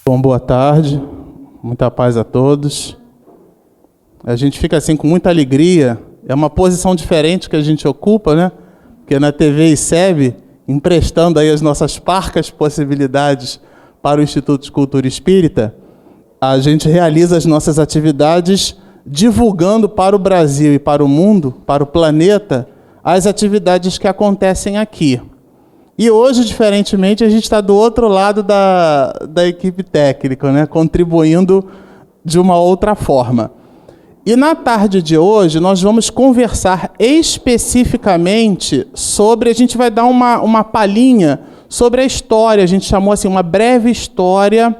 Bom, boa tarde, muita paz a todos. A gente fica assim com muita alegria, é uma posição diferente que a gente ocupa, né? Porque na TV ICEB, emprestando aí as nossas parcas possibilidades para o Instituto de Cultura Espírita, a gente realiza as nossas atividades divulgando para o Brasil e para o mundo, para o planeta, as atividades que acontecem aqui. E hoje, diferentemente, a gente está do outro lado da equipe técnica, né? Contribuindo de uma outra forma. E na tarde de hoje, nós vamos conversar especificamente sobre, a gente vai dar uma palhinha sobre a história, a gente chamou assim, uma breve história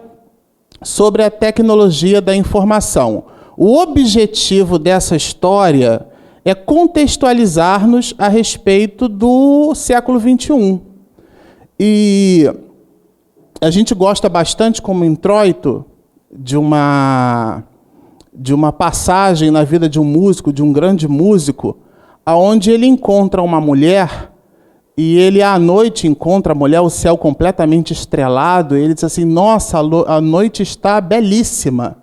sobre a tecnologia da informação. O objetivo dessa história é contextualizar-nos a respeito do século XXI. E a gente gosta bastante, como introito, de uma passagem na vida de um músico, de um grande músico, aonde ele encontra uma mulher, e ele à noite encontra a mulher, o céu completamente estrelado, e ele diz assim, nossa, a noite está belíssima.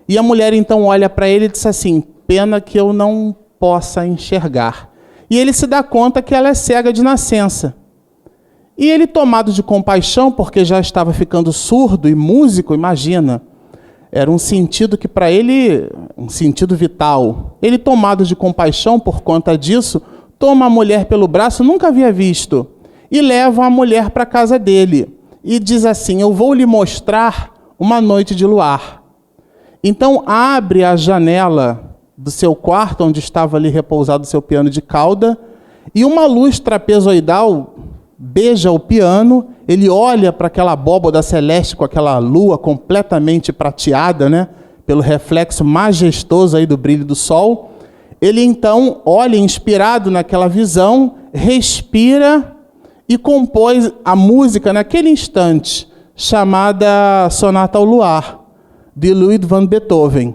E a mulher então olha para ele e diz assim, pena que eu não possa enxergar. E ele se dá conta que ela é cega de nascença. E ele, tomado de compaixão, porque já estava ficando surdo e músico, imagina, era um sentido que para ele, um sentido vital. Ele, tomado de compaixão por conta disso, toma a mulher pelo braço, nunca havia visto, e leva a mulher para a casa dele. E diz assim, eu vou lhe mostrar uma noite de luar. Então abre a janela do seu quarto, onde estava ali repousado o seu piano de cauda, e uma luz trapezoidal beija o piano, ele olha para aquela abóbada celeste com aquela lua completamente prateada, né, pelo reflexo majestoso aí do brilho do sol. Ele então olha inspirado naquela visão, respira e compôs a música naquele instante, chamada Sonata ao Luar, de Ludwig van Beethoven.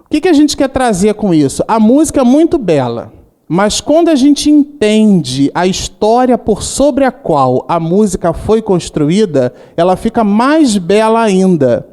O que a gente quer trazer com isso? A música é muito bela, mas quando a gente entende a história por sobre a qual a música foi construída, ela fica mais bela ainda.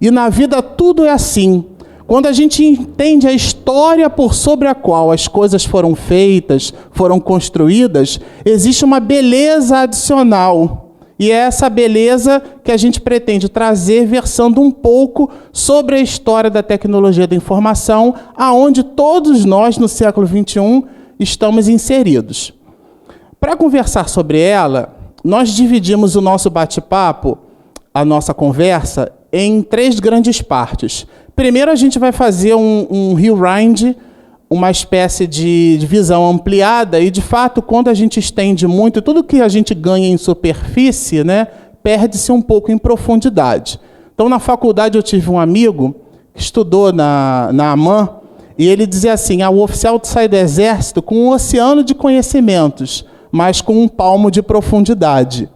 E na vida tudo é assim. Quando a gente entende a história por sobre a qual as coisas foram feitas, foram construídas, existe uma beleza adicional. E é essa beleza que a gente pretende trazer, versando um pouco sobre a história da tecnologia da informação, aonde todos nós, no século XXI, estamos inseridos. Para conversar sobre ela, nós dividimos o nosso bate-papo, a nossa conversa, em 3 grandes partes. Primeiro, a gente vai fazer um rewind, uma espécie de visão ampliada, e, de fato, quando a gente estende muito, tudo que a gente ganha em superfície, né, perde-se um pouco em profundidade. Então, na faculdade, eu tive um amigo que estudou na AMAN, e ele dizia assim, o oficial sai do exército com um oceano de conhecimentos, mas com um palmo de profundidade.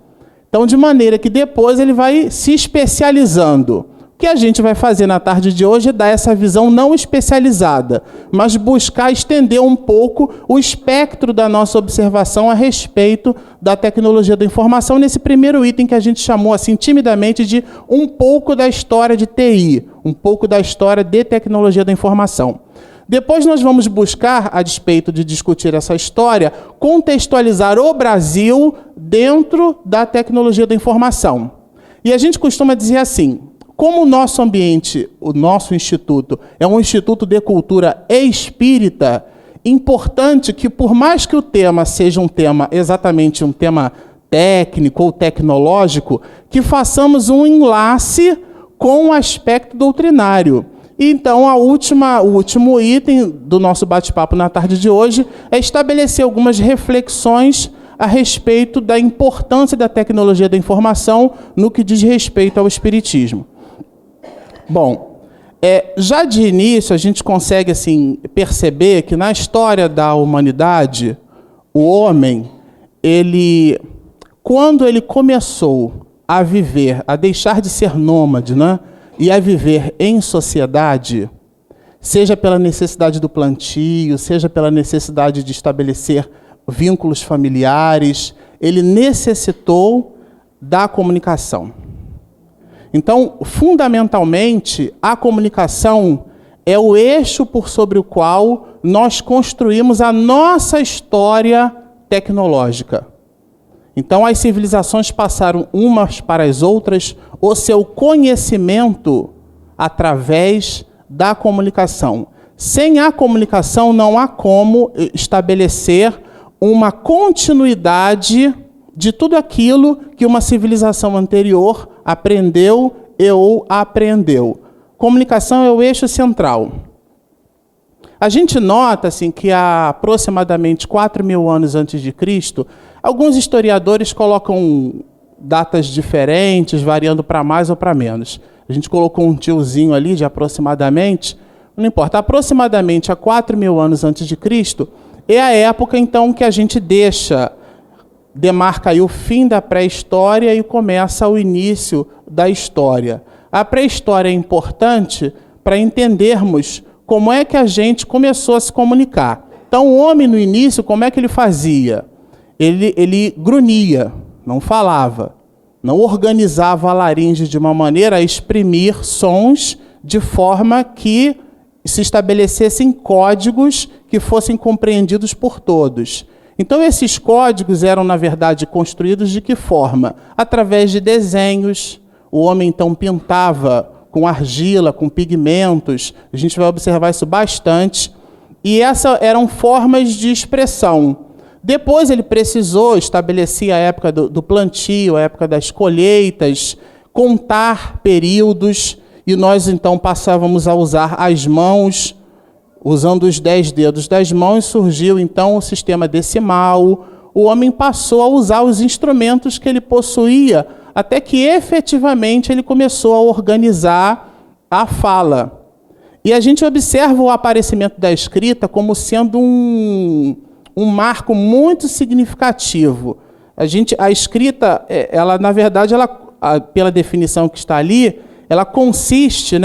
Então, de maneira que depois ele vai se especializando. O que a gente vai fazer na tarde de hoje é dar essa visão não especializada, mas buscar estender um pouco o espectro da nossa observação a respeito da tecnologia da informação, nesse primeiro item que a gente chamou assim timidamente de um pouco da história de TI, um pouco da história de tecnologia da informação. Depois nós vamos buscar, a despeito de discutir essa história, contextualizar o Brasil dentro da tecnologia da informação. E a gente costuma dizer assim, como o nosso ambiente, o nosso instituto, é um instituto de cultura espírita, importante que, por mais que o tema seja um tema, exatamente um tema técnico ou tecnológico, que façamos um enlace com o aspecto doutrinário. Então, o último item do nosso bate-papo na tarde de hoje é estabelecer algumas reflexões a respeito da importância da tecnologia da informação no que diz respeito ao espiritismo. Bom, já de início a gente consegue assim, perceber que na história da humanidade, o homem, quando ele começou a viver, a deixar de ser nômade, né? E a viver em sociedade, seja pela necessidade do plantio, seja pela necessidade de estabelecer vínculos familiares, ele necessitou da comunicação. Então, fundamentalmente, a comunicação é o eixo por sobre o qual nós construímos a nossa história tecnológica. Então, as civilizações passaram umas para as outras o seu conhecimento através da comunicação. Sem a comunicação, não há como estabelecer uma continuidade de tudo aquilo que uma civilização anterior aprendeu ou aprendeu. Comunicação é o eixo central. A gente nota assim, que há aproximadamente 4.000 anos antes de Cristo, alguns historiadores colocam datas diferentes, variando para mais ou para menos. A gente colocou um tiozinho ali de aproximadamente, não importa, aproximadamente há 4.000 anos antes de Cristo, é a época então que a gente demarca aí o fim da pré-história e começa o início da história. A pré-história é importante para entendermos como é que a gente começou a se comunicar. Então, o homem, no início, como é que ele fazia? Ele grunhia, não falava, não organizava a laringe de uma maneira a exprimir sons de forma que se estabelecessem códigos que fossem compreendidos por todos. Então, esses códigos eram, na verdade, construídos de que forma? Através de desenhos. O homem, então, pintava com argila, com pigmentos. A gente vai observar isso bastante. E essas eram formas de expressão. Depois ele precisou estabelecer a época do plantio, a época das colheitas, contar períodos, e nós, então, passávamos a usar as mãos. Usando os 10 dedos das mãos, surgiu, então, o sistema decimal. O homem passou a usar os instrumentos que ele possuía, até que, efetivamente, ele começou a organizar a fala. E a gente observa o aparecimento da escrita como sendo um marco muito significativo. A escrita, ela, na verdade, pela definição que está ali, ela consiste,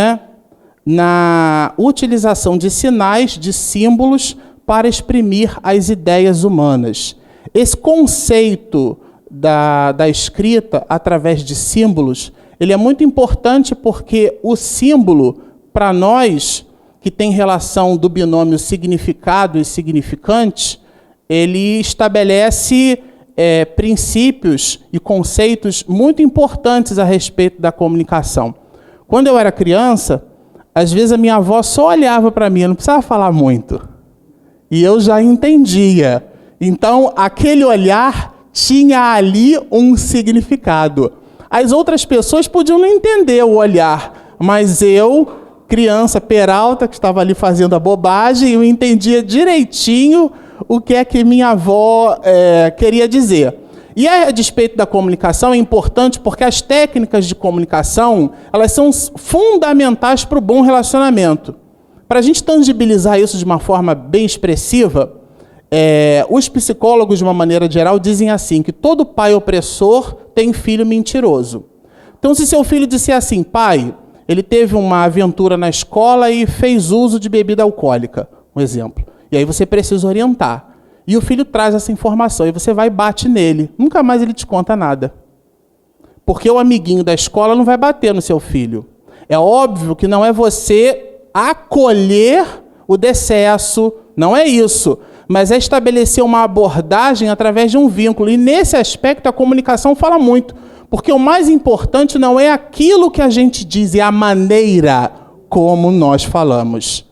na utilização de sinais, de símbolos, para exprimir as ideias humanas. Esse conceito da escrita através de símbolos, ele é muito importante porque o símbolo, para nós, que tem relação do binômio significado e significante, ele estabelece princípios e conceitos muito importantes a respeito da comunicação. Quando eu era criança, às vezes a minha avó só olhava para mim, eu não precisava falar muito. E eu já entendia. Então, aquele olhar tinha ali um significado. As outras pessoas podiam não entender o olhar, mas eu, criança peralta, que estava ali fazendo a bobagem, eu entendia direitinho o que é que minha avó queria dizer. E a despeito da comunicação é importante porque as técnicas de comunicação, elas são fundamentais para o bom relacionamento. Para a gente tangibilizar isso de uma forma bem expressiva, os psicólogos, de uma maneira geral, dizem assim, que todo pai opressor tem filho mentiroso. Então, se seu filho disser assim, pai, ele teve uma aventura na escola e fez uso de bebida alcoólica, um exemplo. E aí você precisa orientar. E o filho traz essa informação, e você vai e bate nele. Nunca mais ele te conta nada. Porque o amiguinho da escola não vai bater no seu filho. É óbvio que não é você acolher o decesso, não é isso. Mas é estabelecer uma abordagem através de um vínculo. E nesse aspecto a comunicação fala muito. Porque o mais importante não é aquilo que a gente diz, é a maneira como nós falamos.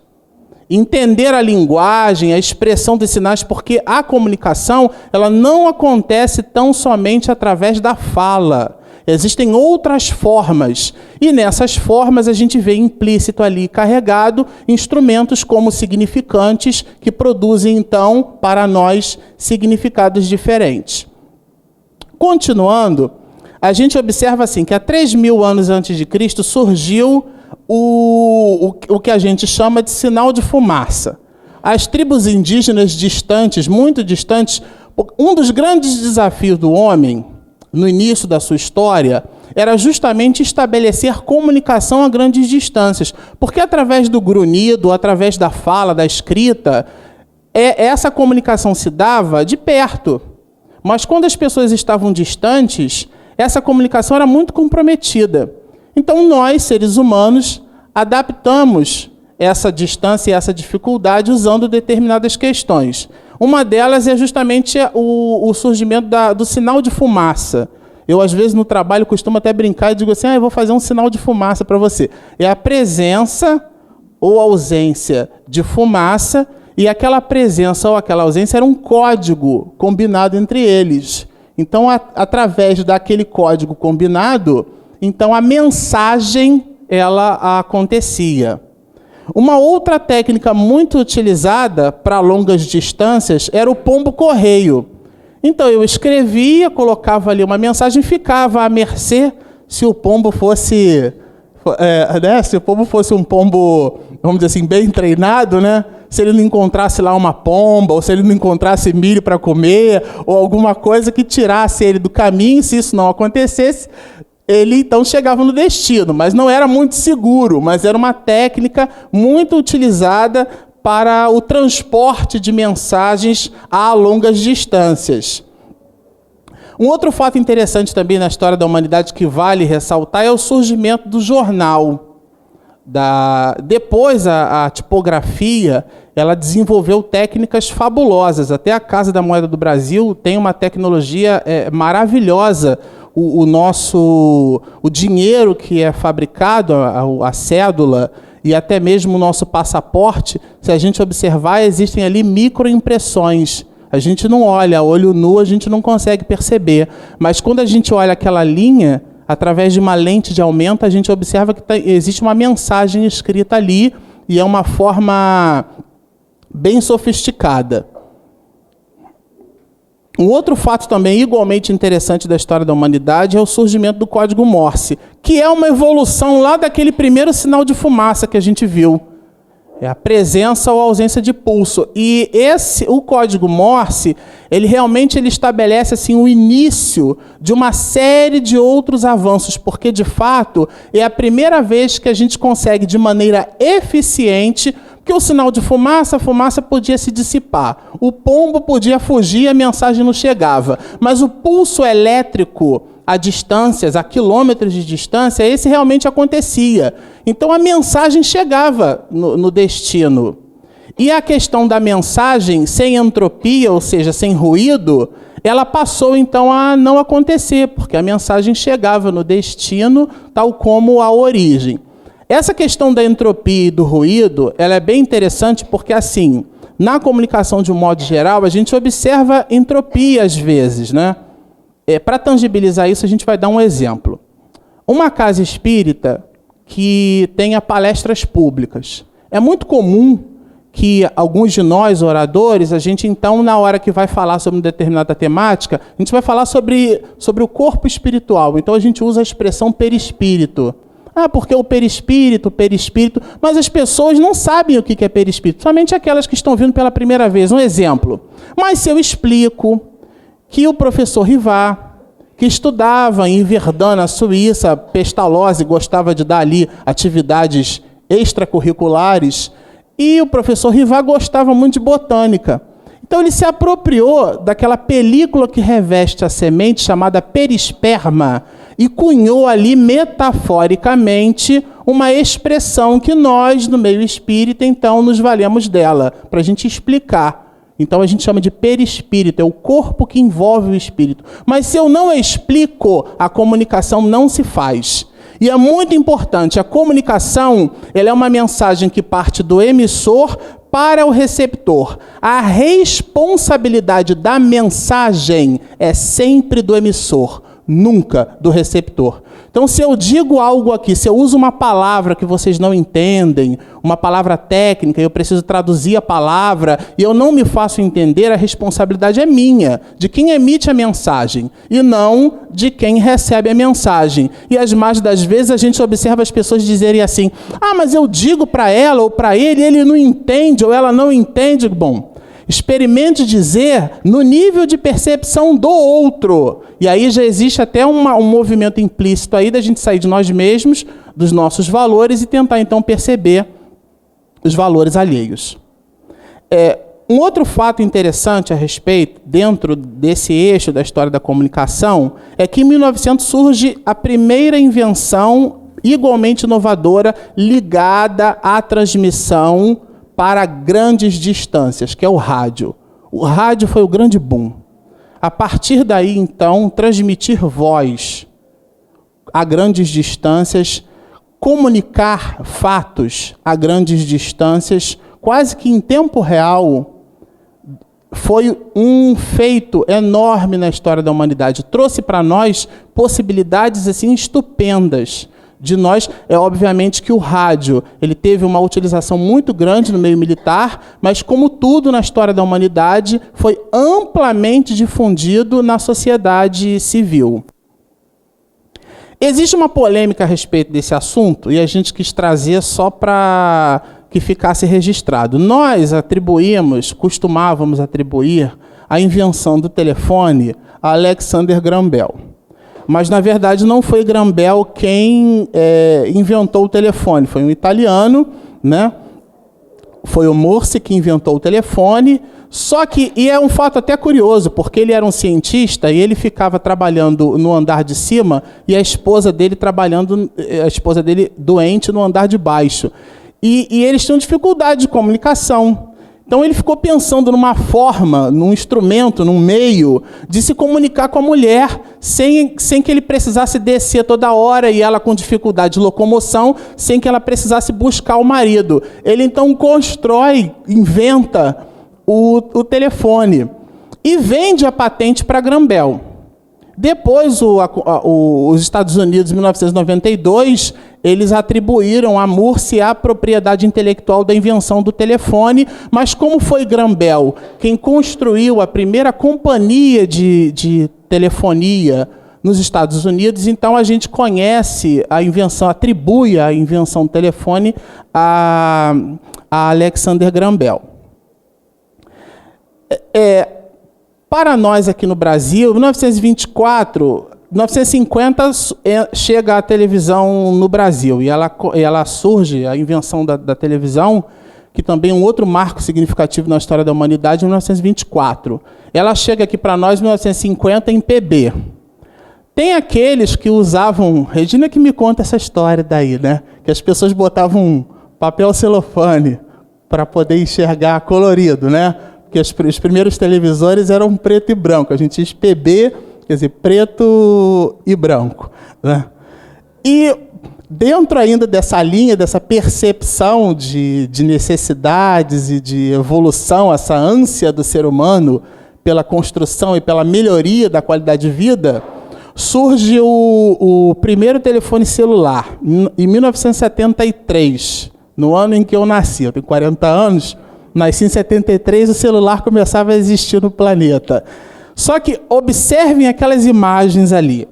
Entender a linguagem, a expressão dos sinais, porque a comunicação ela não acontece tão somente através da fala. Existem outras formas, e nessas formas a gente vê implícito ali, carregado, instrumentos como significantes, que produzem, então, para nós, significados diferentes. Continuando, a gente observa assim, que há 3.000 anos antes de Cristo surgiu o que a gente chama de sinal de fumaça. As tribos indígenas distantes, muito distantes, um dos grandes desafios do homem, no início da sua história, era justamente estabelecer comunicação a grandes distâncias. Porque através do grunhido, através da fala, da escrita, essa comunicação se dava de perto. Mas quando as pessoas estavam distantes, essa comunicação era muito comprometida. Então, nós, seres humanos, adaptamos essa distância e essa dificuldade usando determinadas questões. Uma delas é justamente o surgimento do sinal de fumaça. Eu, às vezes, no trabalho, costumo até brincar e digo assim, eu vou fazer um sinal de fumaça para você. É a presença ou ausência de fumaça, e aquela presença ou aquela ausência era um código combinado entre eles. Então, através daquele código combinado, então a mensagem ela acontecia. Uma outra técnica muito utilizada para longas distâncias era o pombo-correio. Então, eu escrevia, colocava ali uma mensagem e ficava à mercê se o pombo fosse... se o pombo fosse um pombo, vamos dizer assim, bem treinado, né? Se ele não encontrasse lá uma pomba, ou se ele não encontrasse milho para comer, ou alguma coisa que tirasse ele do caminho, se isso não acontecesse, ele então chegava no destino. Mas não era muito seguro, mas era uma técnica muito utilizada para o transporte de mensagens a longas distâncias. Um outro fato interessante também na história da humanidade que vale ressaltar é o surgimento do jornal. Depois, a tipografia ela desenvolveu técnicas fabulosas. Até a Casa da Moeda do Brasil tem uma tecnologia maravilhosa. O dinheiro que é fabricado, a cédula e até mesmo o nosso passaporte, se a gente observar, existem ali microimpressões. A gente não olha, a olho nu a gente não consegue perceber. Mas quando a gente olha aquela linha, através de uma lente de aumento, a gente observa que existe uma mensagem escrita ali e é uma forma bem sofisticada. Um outro fato também igualmente interessante da história da humanidade é o surgimento do código Morse, que é uma evolução lá daquele primeiro sinal de fumaça que a gente viu. É a presença ou ausência de pulso. E o código Morse, ele realmente estabelece assim, o início de uma série de outros avanços, porque, de fato, é a primeira vez que a gente consegue, de maneira eficiente, porque o sinal de fumaça, a fumaça podia se dissipar. O pombo podia fugir e a mensagem não chegava. Mas o pulso elétrico a distâncias, a quilômetros de distância, esse realmente acontecia. Então a mensagem chegava no destino. E a questão da mensagem sem entropia, ou seja, sem ruído, ela passou então a não acontecer, porque a mensagem chegava no destino, tal como a origem. Essa questão da entropia e do ruído, ela é bem interessante porque, assim, na comunicação de um modo geral, a gente observa entropia às vezes, né? Para tangibilizar isso, a gente vai dar um exemplo. Uma casa espírita que tenha palestras públicas. É muito comum que alguns de nós, oradores, a gente então, na hora que vai falar sobre uma determinada temática, a gente vai falar sobre o corpo espiritual. Então a gente usa a expressão perispírito. Porque o perispírito, mas as pessoas não sabem o que é perispírito, somente aquelas que estão vindo pela primeira vez. Um exemplo. Mas se eu explico que o professor Rivá, que estudava em Verdun, na Suíça, Pestalozzi, gostava de dar ali atividades extracurriculares, e o professor Rivá gostava muito de botânica. Então ele se apropriou daquela película que reveste a semente, chamada perisperma, e cunhou ali metaforicamente uma expressão que nós, no meio espírita, então nos valemos dela, para a gente explicar. Então a gente chama de perispírito, é o corpo que envolve o espírito. Mas se eu não explico, a comunicação não se faz. E é muito importante, a comunicação ela é uma mensagem que parte do emissor para o receptor. A responsabilidade da mensagem é sempre do emissor, nunca do receptor. Então, se eu digo algo aqui, se eu uso uma palavra que vocês não entendem, uma palavra técnica, eu preciso traduzir a palavra, e eu não me faço entender, a responsabilidade é minha, de quem emite a mensagem, e não de quem recebe a mensagem. E as mais das vezes a gente observa as pessoas dizerem assim, mas eu digo para ela ou para ele não entende, ou ela não entende. Bom, experimente dizer no nível de percepção do outro. E aí já existe até um movimento implícito aí da gente sair de nós mesmos, dos nossos valores, e tentar então perceber os valores alheios. Um outro fato interessante a respeito, dentro desse eixo da história da comunicação, é que em 1900 surge a primeira invenção igualmente inovadora, ligada à transmissão para grandes distâncias, que é o rádio. O rádio foi o grande boom. A partir daí, então, transmitir voz a grandes distâncias, comunicar fatos a grandes distâncias, quase que em tempo real, foi um feito enorme na história da humanidade. Trouxe para nós possibilidades assim estupendas. De nós, é obviamente que o rádio ele teve uma utilização muito grande no meio militar, mas como tudo na história da humanidade, foi amplamente difundido na sociedade civil. Existe uma polêmica a respeito desse assunto, e a gente quis trazer só para que ficasse registrado. Nós costumávamos atribuir a invenção do telefone a Alexander Graham Bell. Mas, na verdade, não foi Graham Bell quem inventou o telefone. Foi um italiano, né? Foi o Morse que inventou o telefone. Só que, e é um fato até curioso, porque ele era um cientista e ele ficava trabalhando no andar de cima e a esposa dele doente no andar de baixo. E eles tinham dificuldade de comunicação. Então ele ficou pensando numa forma, num instrumento, num meio de se comunicar com a mulher sem que ele precisasse descer toda hora e ela com dificuldade de locomoção, sem que ela precisasse buscar o marido. Ele então inventa o telefone e vende a patente para Graham Bell. Depois, os Estados Unidos, em 1992, eles atribuíram a Morse a propriedade intelectual da invenção do telefone, mas como foi Graham Bell quem construiu a primeira companhia de telefonia nos Estados Unidos, então a gente conhece a invenção, atribui a invenção do telefone a Alexander Graham Bell. Para nós aqui no Brasil, em 1950 chega a televisão no Brasil e ela surge, a invenção da televisão, que também é um outro marco significativo na história da humanidade, em 1924. Ela chega aqui para nós em 1950 em PB. Tem aqueles que usavam, Regina que me conta essa história daí, né? Que as pessoas botavam um papel celofane para poder enxergar colorido, né? Porque os primeiros televisores eram preto e branco. A gente diz PB, quer dizer, preto e branco, né? E dentro ainda dessa linha, dessa percepção de necessidades e de evolução, essa ânsia do ser humano pela construção e pela melhoria da qualidade de vida, surge o primeiro telefone celular, em 1973, no ano em que eu nasci. Eu tenho 40 anos, nasci em 73, o celular começava a existir no planeta. Só que observem aquelas imagens ali.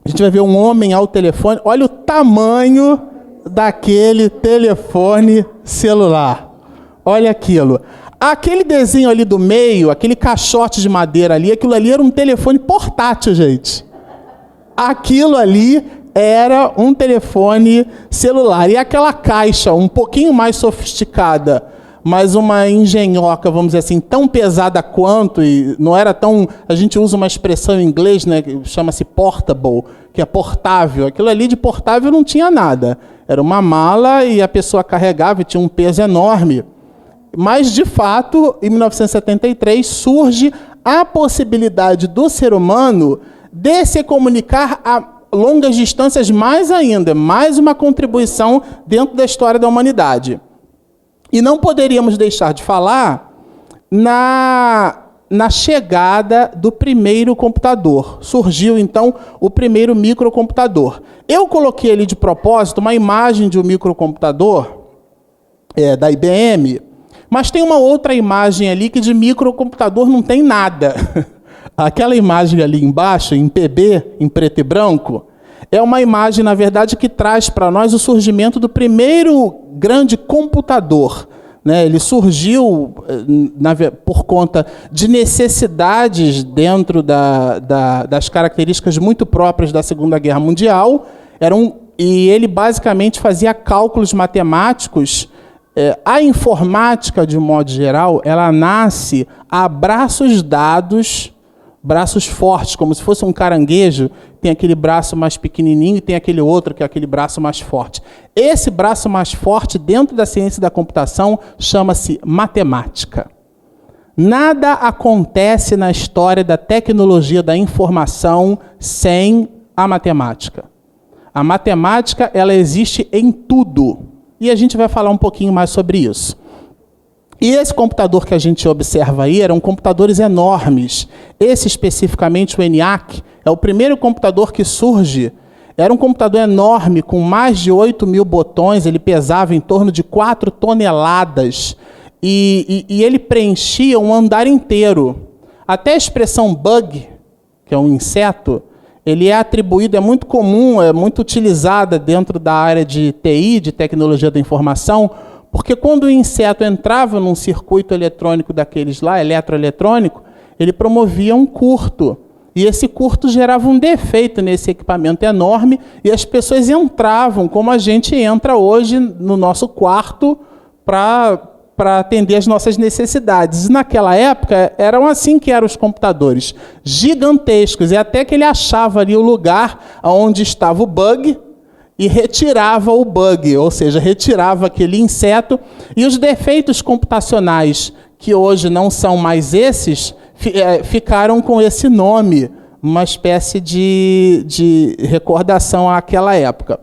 A gente vai ver um homem ao telefone. Olha o tamanho daquele telefone celular. Olha aquilo. Aquele desenho ali do meio, aquele caixote de madeira ali, aquilo ali era um telefone portátil, gente. Aquilo ali era um telefone celular. E aquela caixa um pouquinho mais sofisticada, mas uma engenhoca, vamos dizer assim, tão pesada quanto, e não era tão... A gente usa uma expressão em inglês, né, que chama-se portable, que é portável. Aquilo ali de portável não tinha nada. Era uma mala e a pessoa carregava e tinha um peso enorme. Mas, de fato, em 1973, surge a possibilidade do ser humano de se comunicar a longas distâncias mais ainda, mais uma contribuição dentro da história da humanidade. E não poderíamos deixar de falar na chegada do primeiro computador. Surgiu, então, o primeiro microcomputador. Eu coloquei ali de propósito uma imagem de um microcomputador da IBM, mas tem uma outra imagem ali que de microcomputador não tem nada. Aquela imagem ali embaixo, em PB, em preto e branco, é uma imagem, na verdade, que traz para nós o surgimento do primeiro grande computador. Né? Ele surgiu por conta de necessidades dentro das características muito próprias da Segunda Guerra Mundial. E ele basicamente fazia cálculos matemáticos. A informática, de modo geral, ela nasce a braços dados Braços fortes, como se fosse um caranguejo, tem aquele braço mais pequenininho e tem aquele outro que é aquele braço mais forte. Esse braço mais forte, dentro da ciência da computação, chama-se matemática. Nada acontece na história da tecnologia da informação sem a matemática. A matemática, ela existe em tudo. E a gente vai falar um pouquinho mais sobre isso. E esse computador que a gente observa aí eram computadores enormes. Esse especificamente, o ENIAC, é o primeiro computador que surge. Era um computador enorme, com mais de 8.000 botões, ele pesava em torno de 4 toneladas. E ele preenchia um andar inteiro. Até a expressão bug, que é um inseto, ele é atribuído, é muito comum, é muito utilizada dentro da área de TI, de tecnologia da informação, porque quando o inseto entrava num circuito eletrônico daqueles lá, eletroeletrônico, ele promovia um curto. E esse curto gerava um defeito nesse equipamento enorme e as pessoas entravam, como a gente entra hoje no nosso quarto para atender as nossas necessidades. E naquela época, eram assim que eram os computadores, gigantescos, e até que ele achava ali o lugar onde estava o bug, e retirava o bug, ou seja, retirava aquele inseto, e os defeitos computacionais, que hoje não são mais esses, ficaram com esse nome, uma espécie de recordação àquela época.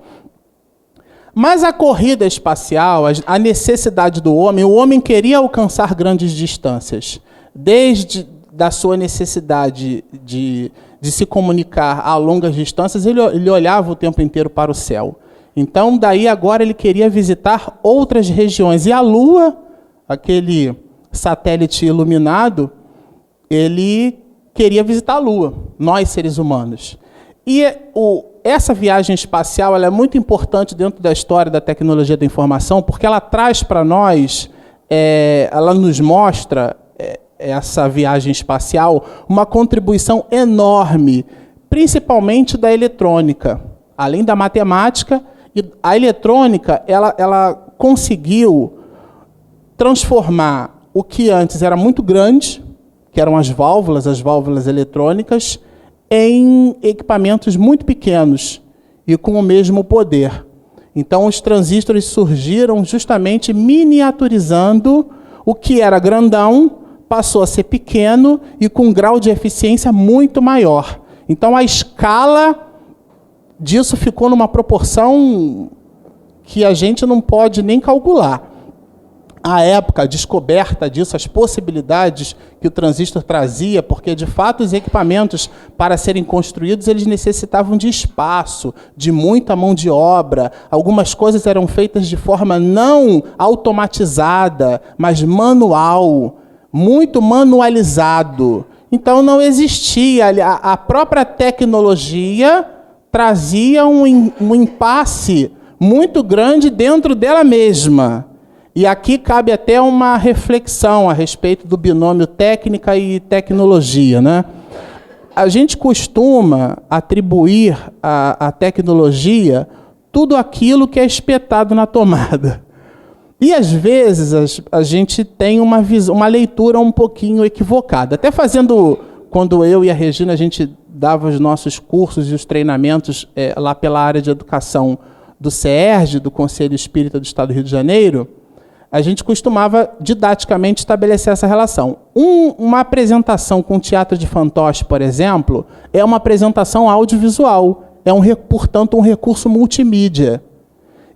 Mas a corrida espacial, a necessidade do homem, o homem queria alcançar grandes distâncias, desde da sua necessidade de se comunicar a longas distâncias, ele olhava o tempo inteiro para o céu. Então, daí agora ele queria visitar outras regiões. E a Lua, aquele satélite iluminado, ele queria visitar a Lua, nós seres humanos. E essa viagem espacial ela é muito importante dentro da história da tecnologia da informação, porque ela traz para nós, ela nos mostra, essa viagem espacial, uma contribuição enorme, principalmente da eletrônica. Além da matemática, a eletrônica ela conseguiu transformar o que antes era muito grande, que eram as válvulas eletrônicas, em equipamentos muito pequenos e com o mesmo poder. Então, os transistores surgiram justamente miniaturizando o que era grandão, passou a ser pequeno e com um grau de eficiência muito maior. Então, a escala disso ficou numa proporção que a gente não pode nem calcular. À época, a descoberta disso, as possibilidades que o transistor trazia, porque, de fato, os equipamentos, para serem construídos, eles necessitavam de espaço, de muita mão de obra. Algumas coisas eram feitas de forma não automatizada, mas manual, muito manualizado. Então, não existia. A própria tecnologia trazia um impasse muito grande dentro dela mesma. E aqui cabe até uma reflexão a respeito do binômio técnica e tecnologia, né? A gente costuma atribuir à tecnologia tudo aquilo que é espetado na tomada. E, às vezes, a gente tem uma leitura um pouquinho equivocada. Até quando eu e a Regina, a gente dava os nossos cursos e os treinamentos lá pela área de educação do CERJ, do Conselho Espírita do Estado do Rio de Janeiro, a gente costumava didaticamente estabelecer essa relação. Uma apresentação com teatro de fantoche, por exemplo, é uma apresentação audiovisual, portanto, um recurso multimídia.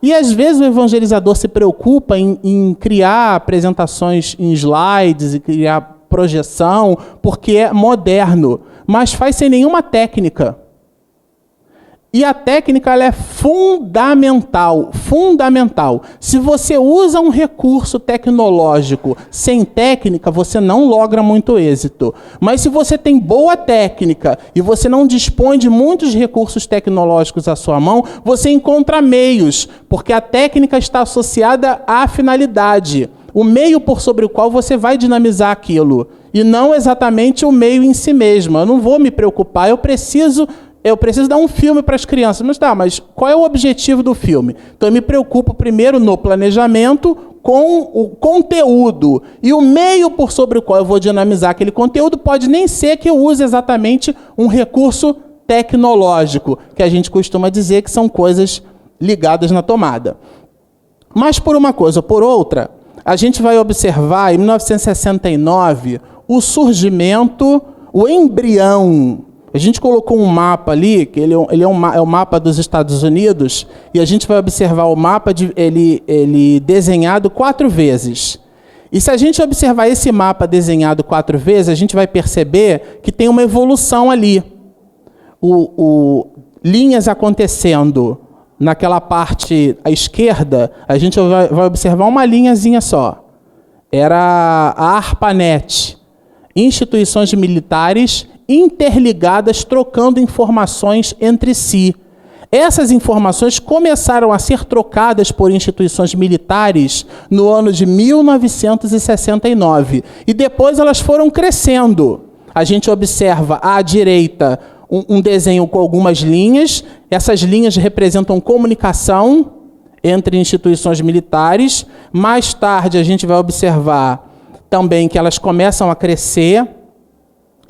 E, às vezes, o evangelizador se preocupa em criar apresentações em slides e criar projeção, porque é moderno, mas faz sem nenhuma técnica. E a técnica ela é fundamental. Se você usa um recurso tecnológico sem técnica, você não logra muito êxito. Mas se você tem boa técnica e você não dispõe de muitos recursos tecnológicos à sua mão, você encontra meios, porque a técnica está associada à finalidade. O meio por sobre o qual você vai dinamizar aquilo. E não exatamente o meio em si mesmo. Eu não vou me preocupar, eu preciso dar um filme para as crianças. Mas qual é o objetivo do filme? Então, eu me preocupo primeiro no planejamento, com o conteúdo. E o meio por sobre o qual eu vou dinamizar aquele conteúdo pode nem ser que eu use exatamente um recurso tecnológico, que a gente costuma dizer que são coisas ligadas na tomada. Mas por uma coisa ou por outra, a gente vai observar em 1969 o surgimento, o embrião. A gente colocou um mapa ali, que ele é o mapa dos Estados Unidos, e a gente vai observar o mapa, ele desenhado 4 vezes. E se a gente observar esse mapa desenhado 4 vezes, a gente vai perceber que tem uma evolução ali. Linhas acontecendo naquela parte à esquerda, a gente vai observar uma linhazinha só. Era a ARPANET, instituições militares interligadas, trocando informações entre si. Essas informações começaram a ser trocadas por instituições militares no ano de 1969. E depois elas foram crescendo. A gente observa à direita um desenho com algumas linhas. Essas linhas representam comunicação entre instituições militares. Mais tarde a gente vai observar também que elas começam a crescer.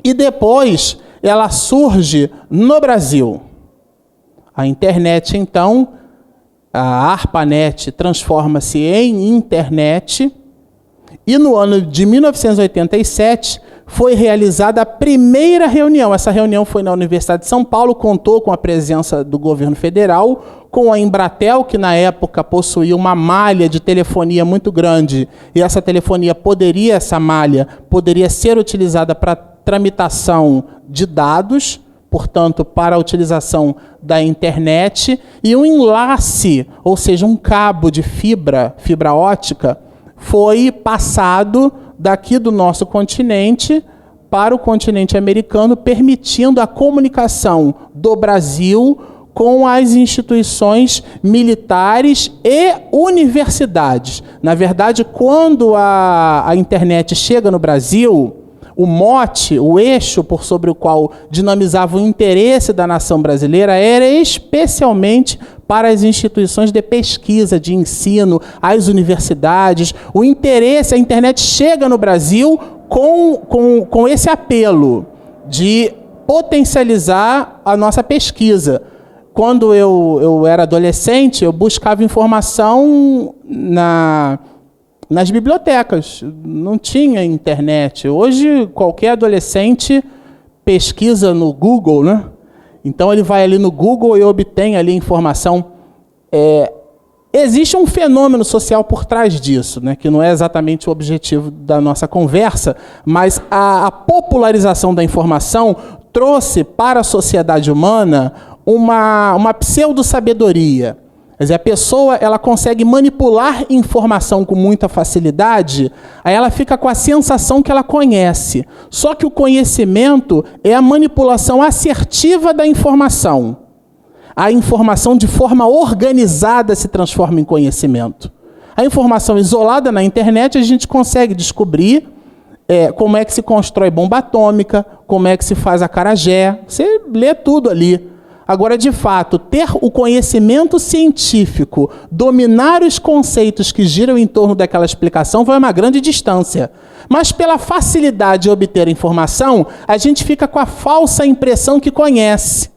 E depois ela surge no Brasil. A internet, então, a ARPANET transforma-se em internet. E no ano de 1987 foi realizada a primeira reunião. Essa reunião foi na Universidade de São Paulo, contou com a presença do governo federal, com a Embratel, que na época possuía uma malha de telefonia muito grande. E essa malha poderia ser utilizada para tramitação de dados, portanto, para a utilização da internet, e um enlace, ou seja, um cabo de fibra ótica, foi passado daqui do nosso continente para o continente americano, permitindo a comunicação do Brasil com as instituições militares e universidades. Na verdade, quando a internet chega no Brasil, o mote, o eixo por sobre o qual dinamizava o interesse da nação brasileira era especialmente para as instituições de pesquisa, de ensino, as universidades. O interesse, a internet chega no Brasil com esse apelo de potencializar a nossa pesquisa. Quando eu era adolescente, eu buscava informação nas bibliotecas, não tinha internet. Hoje, qualquer adolescente pesquisa no Google, né? Então, ele vai ali no Google e obtém ali informação. Existe um fenômeno social por trás disso, né? Que não é exatamente o objetivo da nossa conversa, mas a popularização da informação trouxe para a sociedade humana uma pseudo-sabedoria. Quer dizer, a pessoa ela consegue manipular informação com muita facilidade, aí ela fica com a sensação que ela conhece. Só que o conhecimento é a manipulação assertiva da informação. A informação de forma organizada se transforma em conhecimento. A informação isolada na internet, a gente consegue descobrir como é que se constrói bomba atômica, como é que se faz acarajé. Você lê tudo ali. Agora, de fato, ter o conhecimento científico, dominar os conceitos que giram em torno daquela explicação, vai uma grande distância. Mas pela facilidade de obter informação, a gente fica com a falsa impressão que conhece.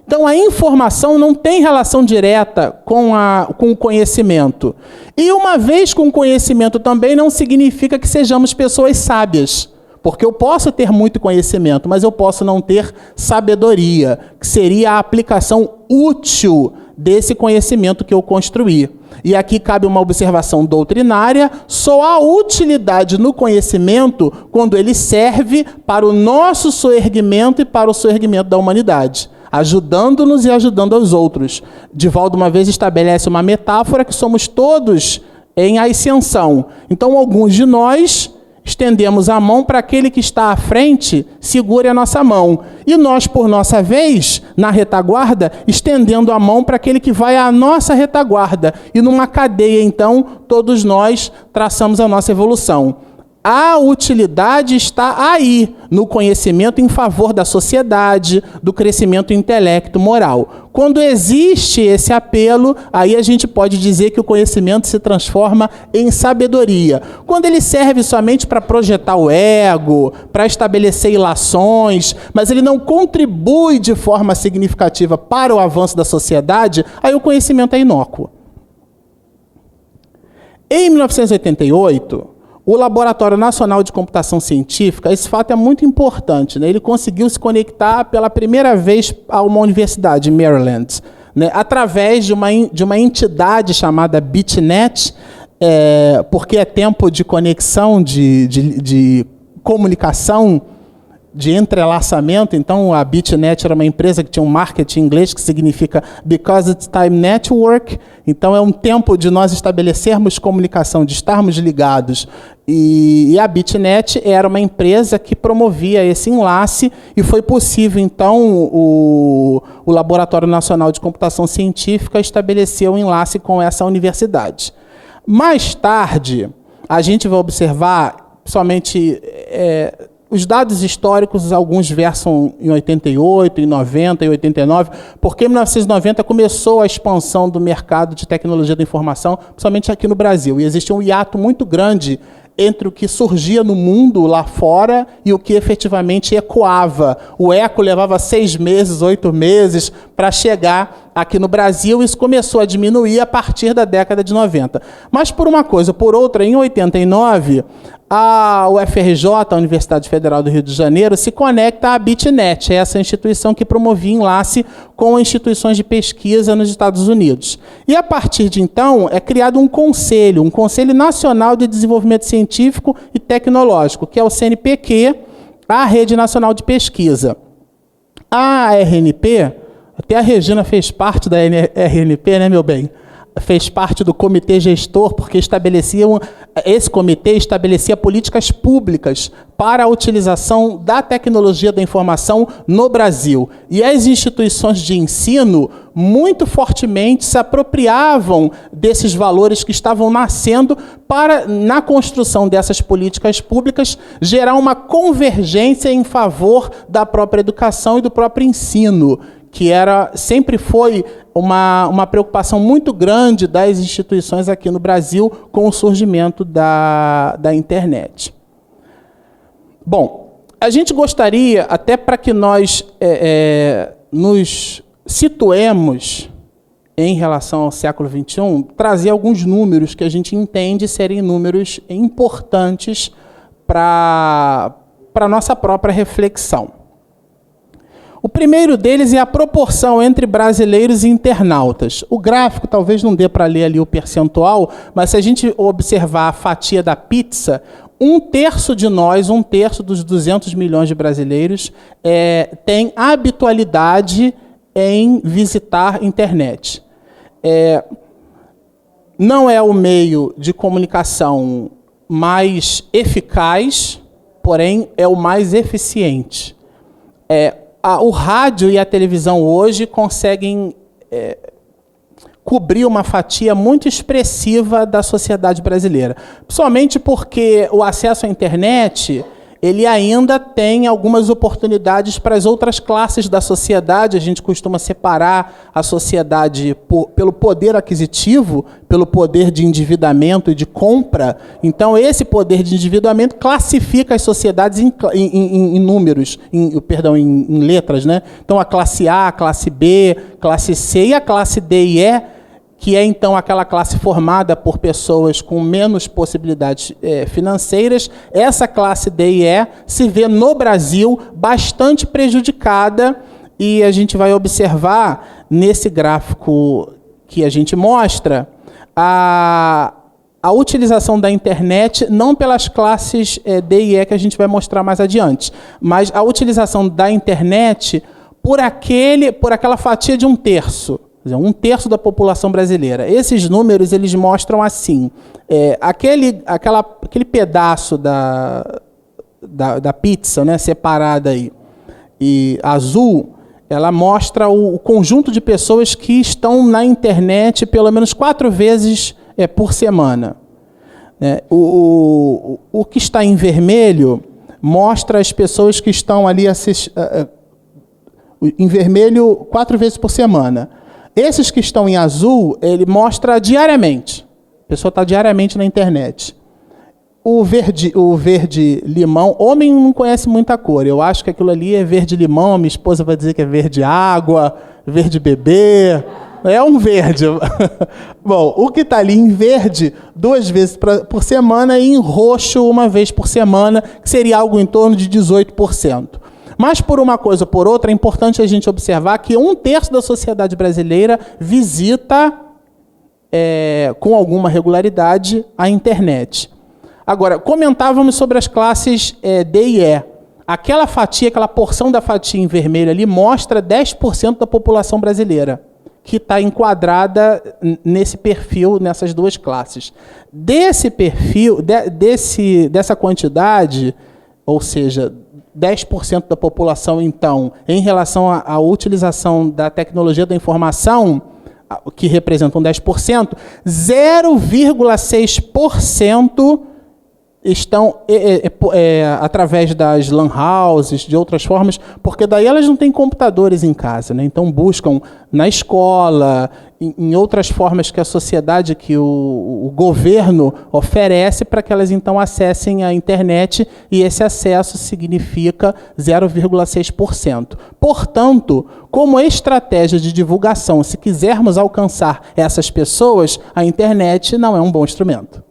Então, a informação não tem relação direta com o conhecimento. E uma vez com conhecimento também não significa que sejamos pessoas sábias. Porque eu posso ter muito conhecimento, mas eu posso não ter sabedoria, que seria a aplicação útil desse conhecimento que eu construí. E aqui cabe uma observação doutrinária: só há utilidade no conhecimento quando ele serve para o nosso soerguimento e para o soerguimento da humanidade, ajudando-nos e ajudando aos outros. Divaldo uma vez estabelece uma metáfora que somos todos em ascensão. Então, alguns de nós estendemos a mão para aquele que está à frente, segure a nossa mão. E nós, por nossa vez, na retaguarda, estendendo a mão para aquele que vai à nossa retaguarda. E numa cadeia, então, todos nós traçamos a nossa evolução. a utilidade está aí, no conhecimento em favor da sociedade, do crescimento intelecto moral. Quando existe esse apelo, aí a gente pode dizer que o conhecimento se transforma em sabedoria. Quando ele serve somente para projetar o ego, para estabelecer ilações, mas ele não contribui de forma significativa para o avanço da sociedade, aí o conhecimento é inócuo. Em 1988, o Laboratório Nacional de Computação Científica, esse fato é muito importante, né? Ele conseguiu se conectar pela primeira vez a uma universidade, Maryland, né? Através de uma entidade chamada BitNet, porque é tempo de conexão, de comunicação, de entrelaçamento. Então, a BitNet era uma empresa que tinha um marketing em inglês que significa Because It's Time Network. Então, é um tempo de nós estabelecermos comunicação, de estarmos ligados. E a BitNet era uma empresa que promovia esse enlace e foi possível, então, o Laboratório Nacional de Computação Científica estabelecer um enlace com essa universidade. Mais tarde, a gente vai observar somente... os dados históricos, alguns versam em 88, em 90, em 89, porque em 1990 começou a expansão do mercado de tecnologia da informação, principalmente aqui no Brasil. E existia um hiato muito grande entre o que surgia no mundo lá fora e o que efetivamente ecoava. O eco levava 6 meses, 8 meses para chegar aqui no Brasil. Isso começou a diminuir a partir da década de 90. Mas por uma coisa, por outra, em 89, a UFRJ, a Universidade Federal do Rio de Janeiro, se conecta à BitNet, essa instituição que promovia enlace com instituições de pesquisa nos Estados Unidos. E a partir de então é criado um Conselho Nacional de Desenvolvimento Científico e Tecnológico, que é o CNPq, a Rede Nacional de Pesquisa. A RNP, até a Regina fez parte da RNP, né, meu bem? Fez parte do comitê gestor, porque esse comitê estabelecia políticas públicas para a utilização da tecnologia da informação no Brasil. E as instituições de ensino muito fortemente se apropriavam desses valores que estavam nascendo para, na construção dessas políticas públicas, gerar uma convergência em favor da própria educação e do próprio ensino, que sempre foi uma preocupação muito grande das instituições aqui no Brasil com o surgimento da internet. Bom, a gente gostaria, até para que nós nos situemos em relação ao século XXI, trazer alguns números que a gente entende serem números importantes para a nossa própria reflexão. O primeiro deles é a proporção entre brasileiros e internautas. O gráfico talvez não dê para ler ali o percentual, mas se a gente observar a fatia da pizza, 1/3 de nós, 1/3 dos 200 milhões de brasileiros, tem habitualidade em visitar internet. Não é o meio de comunicação mais eficaz, porém é o mais eficiente. O rádio e a televisão hoje conseguem cobrir uma fatia muito expressiva da sociedade brasileira. Principalmente porque o acesso à internet, ele ainda tem algumas oportunidades para as outras classes da sociedade. A gente costuma separar a sociedade pelo poder aquisitivo, pelo poder de endividamento e de compra. Então, esse poder de endividamento classifica as sociedades em números, em letras, né? Então, a classe A, a classe B, classe C e a classe D e E, que é, então, aquela classe formada por pessoas com menos possibilidades financeiras. Essa classe D e E se vê, no Brasil, bastante prejudicada, e a gente vai observar, nesse gráfico que a gente mostra, a utilização da internet, não pelas classes D e E, que a gente vai mostrar mais adiante, mas a utilização da internet por aquela fatia de 1/3. 1/3 da população brasileira. Esses números eles mostram assim: aquele pedaço da pizza, né, separada aí, e azul, ela mostra o conjunto de pessoas que estão na internet pelo menos 4 vezes por semana. O que está em vermelho mostra as pessoas que estão ali em vermelho 4 vezes por semana. Esses que estão em azul, ele mostra diariamente. A pessoa está diariamente na internet. O verde limão, homem não conhece muita cor. Eu acho que aquilo ali é verde limão, minha esposa vai dizer que é verde água, verde bebê. É um verde. Bom, o que está ali em verde 2 vezes por semana e em roxo 1 vez por semana, que seria algo em torno de 18%. Mas por uma coisa ou por outra, é importante a gente observar que 1/3 da sociedade brasileira visita com alguma regularidade a internet. Agora, comentávamos sobre as classes D e E. Aquela fatia, aquela porção da fatia em vermelho ali mostra 10% da população brasileira, que está enquadrada nesse perfil, nessas 2 classes. Desse perfil, dessa quantidade, ou seja, 10% da população, então, em relação à utilização da tecnologia da informação, que representam 10%, 0,6% estão através das lan houses, de outras formas, porque daí elas não têm computadores em casa, né? Então buscam na escola, em outras formas que a sociedade, que o governo oferece para que elas então acessem a internet, e esse acesso significa 0,6%. Portanto, como estratégia de divulgação, se quisermos alcançar essas pessoas, a internet não é um bom instrumento.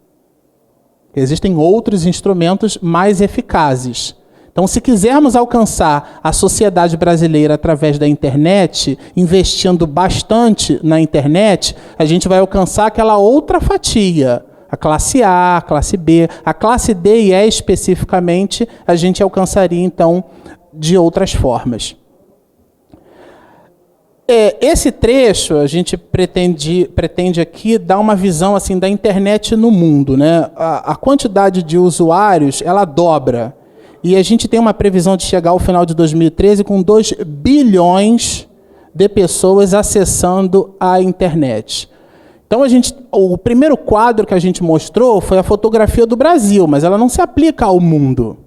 Existem outros instrumentos mais eficazes. Então, se quisermos alcançar a sociedade brasileira através da internet, investindo bastante na internet, a gente vai alcançar aquela outra fatia. A classe A, a classe B, a classe D e E especificamente, a gente alcançaria, então, de outras formas. Esse trecho, a gente pretende aqui dar uma visão assim, da internet no mundo, né? A quantidade de usuários, ela dobra. E a gente tem uma previsão de chegar ao final de 2013 com 2 bilhões de pessoas acessando a internet. Então, o primeiro quadro que a gente mostrou foi a fotografia do Brasil, mas ela não se aplica ao mundo.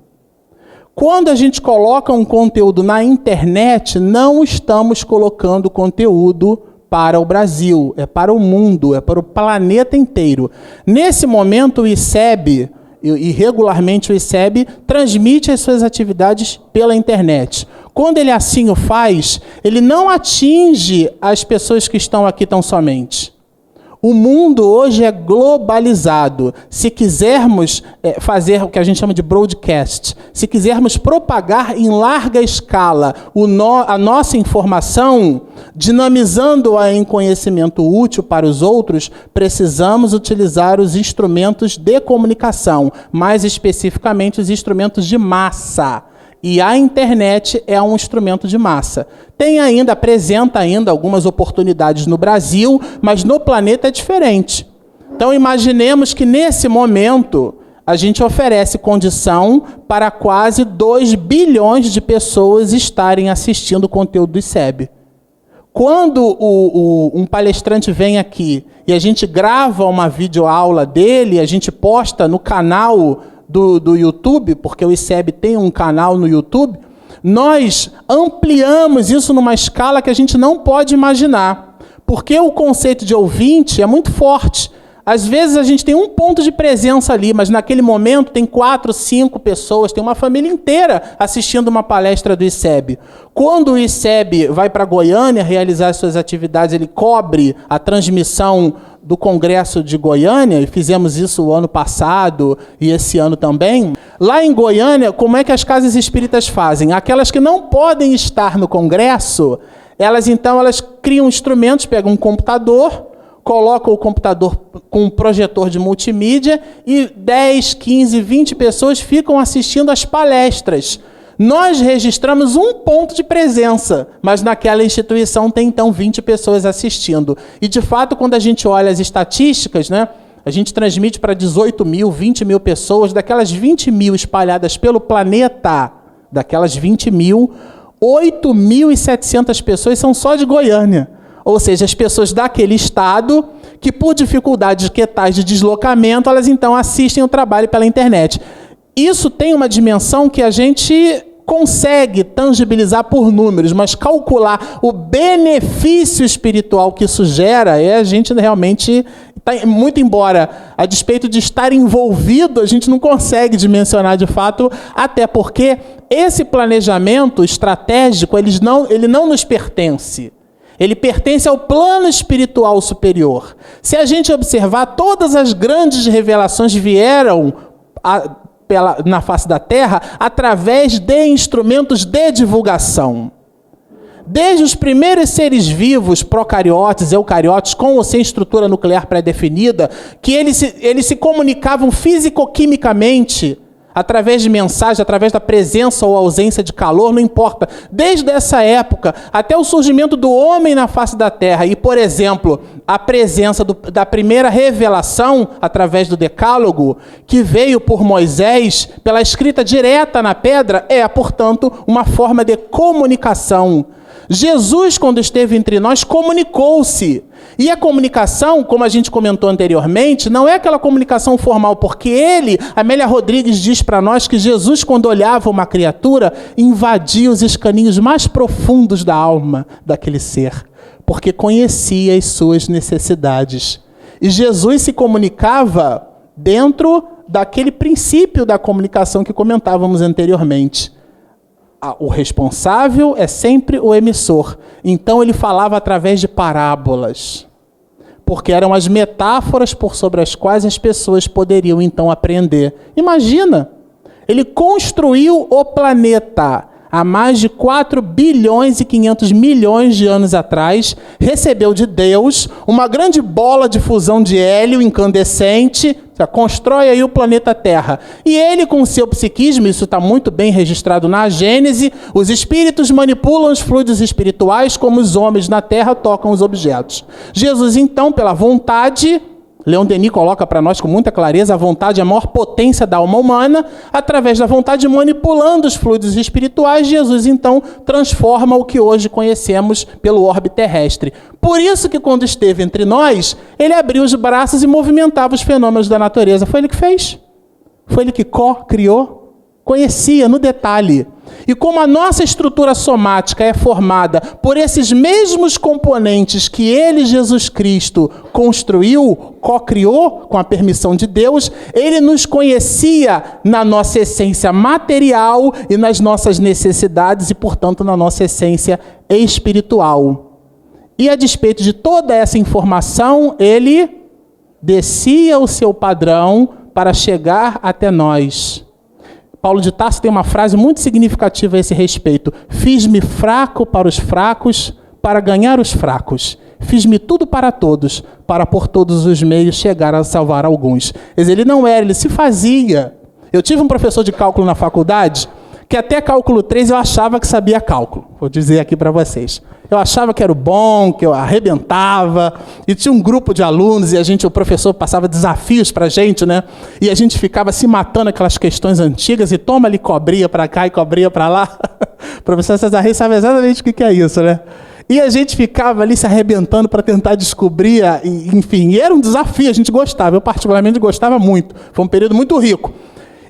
Quando a gente coloca um conteúdo na internet, não estamos colocando conteúdo para o Brasil, é para o mundo, é para o planeta inteiro. Nesse momento, o ICEB, e regularmente o ICEB, transmite as suas atividades pela internet. Quando ele assim o faz, ele não atinge as pessoas que estão aqui tão somente. O mundo hoje é globalizado. Se quisermos fazer o que a gente chama de broadcast, se quisermos propagar em larga escala a nossa informação, dinamizando-a em conhecimento útil para os outros, precisamos utilizar os instrumentos de comunicação, mais especificamente os instrumentos de massa. E a internet é um instrumento de massa. Apresenta ainda algumas oportunidades no Brasil, mas no planeta é diferente. Então imaginemos que nesse momento a gente oferece condição para quase 2 bilhões de pessoas estarem assistindo o conteúdo do ICEB. Quando um palestrante vem aqui e a gente grava uma videoaula dele, a gente posta no canal do YouTube, porque o ICEB tem um canal no YouTube, nós ampliamos isso numa escala que a gente não pode imaginar. Porque o conceito de ouvinte é muito forte. Às vezes a gente tem um ponto de presença ali, mas naquele momento tem 4, 5 pessoas, tem uma família inteira assistindo uma palestra do ICEB. Quando o ICEB vai para Goiânia realizar as suas atividades, ele cobre a transmissão do Congresso de Goiânia, e fizemos isso o ano passado e esse ano também. Lá em Goiânia, como é que as casas espíritas fazem? Aquelas que não podem estar no Congresso, elas criam instrumentos, pegam um computador, colocam o computador com um projetor de multimídia e 10, 15, 20 pessoas ficam assistindo as palestras. Nós registramos um ponto de presença, mas naquela instituição tem então 20 pessoas assistindo. E de fato, quando a gente olha as estatísticas, né, a gente transmite para 18 mil, 20 mil pessoas, daquelas 20 mil espalhadas pelo planeta, daquelas 20 mil, 8.700 pessoas são só de Goiânia. Ou seja, as pessoas daquele estado que por dificuldades que tais de deslocamento, elas então assistem o trabalho pela internet. Isso tem uma dimensão que a gente consegue tangibilizar por números, mas calcular o benefício espiritual que isso gera, a gente realmente, muito embora a despeito de estar envolvido, a gente não consegue dimensionar de fato, até porque esse planejamento estratégico, ele não nos pertence. Ele pertence ao plano espiritual superior. Se a gente observar, todas as grandes revelações vieram na face da Terra através de instrumentos de divulgação. Desde os primeiros seres vivos, procariotes, eucariotes, com ou sem estrutura nuclear pré-definida, que eles se comunicavam fisicoquimicamente, através de mensagem, através da presença ou ausência de calor, não importa. Desde essa época até o surgimento do homem na face da Terra e, por exemplo, a presença da primeira revelação através do Decálogo, que veio por Moisés pela escrita direta na pedra, portanto, uma forma de comunicação. Jesus, quando esteve entre nós, comunicou-se. E a comunicação, como a gente comentou anteriormente, não é aquela comunicação formal, porque Amélia Rodrigues diz para nós que Jesus, quando olhava uma criatura, invadia os escaninhos mais profundos da alma daquele ser, porque conhecia as suas necessidades. E Jesus se comunicava dentro daquele princípio da comunicação que comentávamos anteriormente. O responsável é sempre o emissor. Então ele falava através de parábolas, porque eram as metáforas por sobre as quais as pessoas poderiam então aprender. Imagina, ele construiu o planeta há mais de 4 bilhões e 500 milhões de anos atrás, recebeu de Deus uma grande bola de fusão de hélio incandescente, constrói aí o planeta Terra. E ele, com o seu psiquismo, isso está muito bem registrado na Gênese, os espíritos manipulam os fluidos espirituais como os homens na Terra tocam os objetos. Jesus, então, pela vontade, Leon Denis coloca para nós com muita clareza, a vontade é a maior potência da alma humana, através da vontade manipulando os fluidos espirituais, Jesus então transforma o que hoje conhecemos pelo orbe terrestre. Por isso que quando esteve entre nós, ele abriu os braços e movimentava os fenômenos da natureza. Foi ele que fez. Foi ele que criou, conhecia no detalhe. E como a nossa estrutura somática é formada por esses mesmos componentes que ele, Jesus Cristo, construiu, co-criou com a permissão de Deus, ele nos conhecia na nossa essência material e nas nossas necessidades e, portanto, na nossa essência espiritual. E a despeito de toda essa informação, ele descia o seu padrão para chegar até nós. Paulo de Tarso tem uma frase muito significativa a esse respeito. Fiz-me fraco para os fracos, para ganhar os fracos. Fiz-me tudo para todos, para por todos os meios chegar a salvar alguns. Ele não era, ele se fazia. Eu tive um professor de cálculo na faculdade, que até cálculo 3 eu achava que sabia cálculo. Vou dizer aqui para vocês. Eu achava que era o bom, que eu arrebentava, e tinha um grupo de alunos, e o professor passava desafios para a gente, né? E a gente ficava se matando aquelas questões antigas, e toma ali cobrinha para cá e cobrinha para lá. O professor César Reis sabe exatamente o que é isso, né? E a gente ficava ali se arrebentando para tentar descobrir, enfim, e era um desafio, a gente gostava, eu particularmente gostava muito, foi um período muito rico.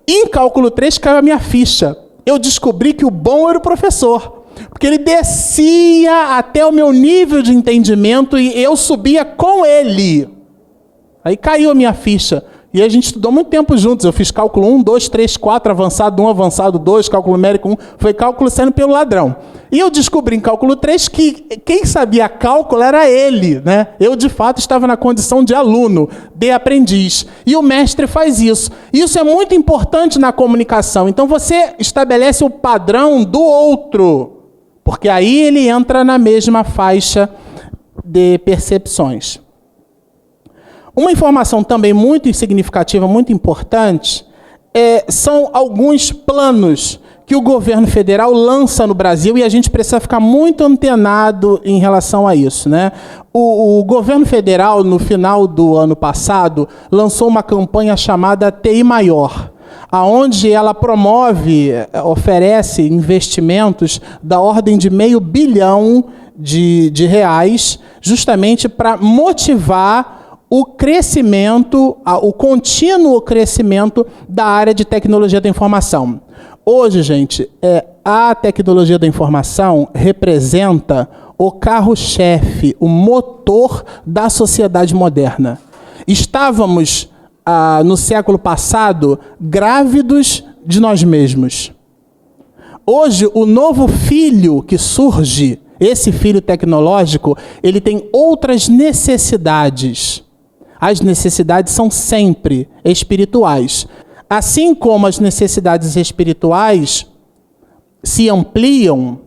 E em cálculo 3 caiu a minha ficha. Eu descobri que o bom era o professor, porque ele descia até o meu nível de entendimento e eu subia com ele. Aí caiu a minha ficha. E a gente estudou muito tempo juntos. Eu fiz cálculo 1, 2, 3, 4, avançado 1, avançado 2, cálculo numérico 1. Foi cálculo saindo pelo ladrão. E eu descobri em cálculo 3 que quem sabia cálculo era ele, né? Eu, de fato, estava na condição de aluno, de aprendiz. E o mestre faz isso. Isso é muito importante na comunicação. Então, você estabelece o padrão do outro, porque aí ele entra na mesma faixa de percepções. Uma informação também muito significativa, muito importante, são alguns planos que o governo federal lança no Brasil e a gente precisa ficar muito antenado em relação a isso, né? O governo federal, no final do ano passado, lançou uma campanha chamada TI Maior, aonde ela oferece investimentos da ordem de R$500 bilhão de reais, justamente para motivar o crescimento, o contínuo crescimento da área de tecnologia da informação. Hoje, gente, a tecnologia da informação representa o carro-chefe, o motor da sociedade moderna. Estávamos, no século passado, grávidos de nós mesmos. Hoje, o novo filho que surge, esse filho tecnológico, ele tem outras necessidades. As necessidades são sempre espirituais. Assim como as necessidades espirituais se ampliam,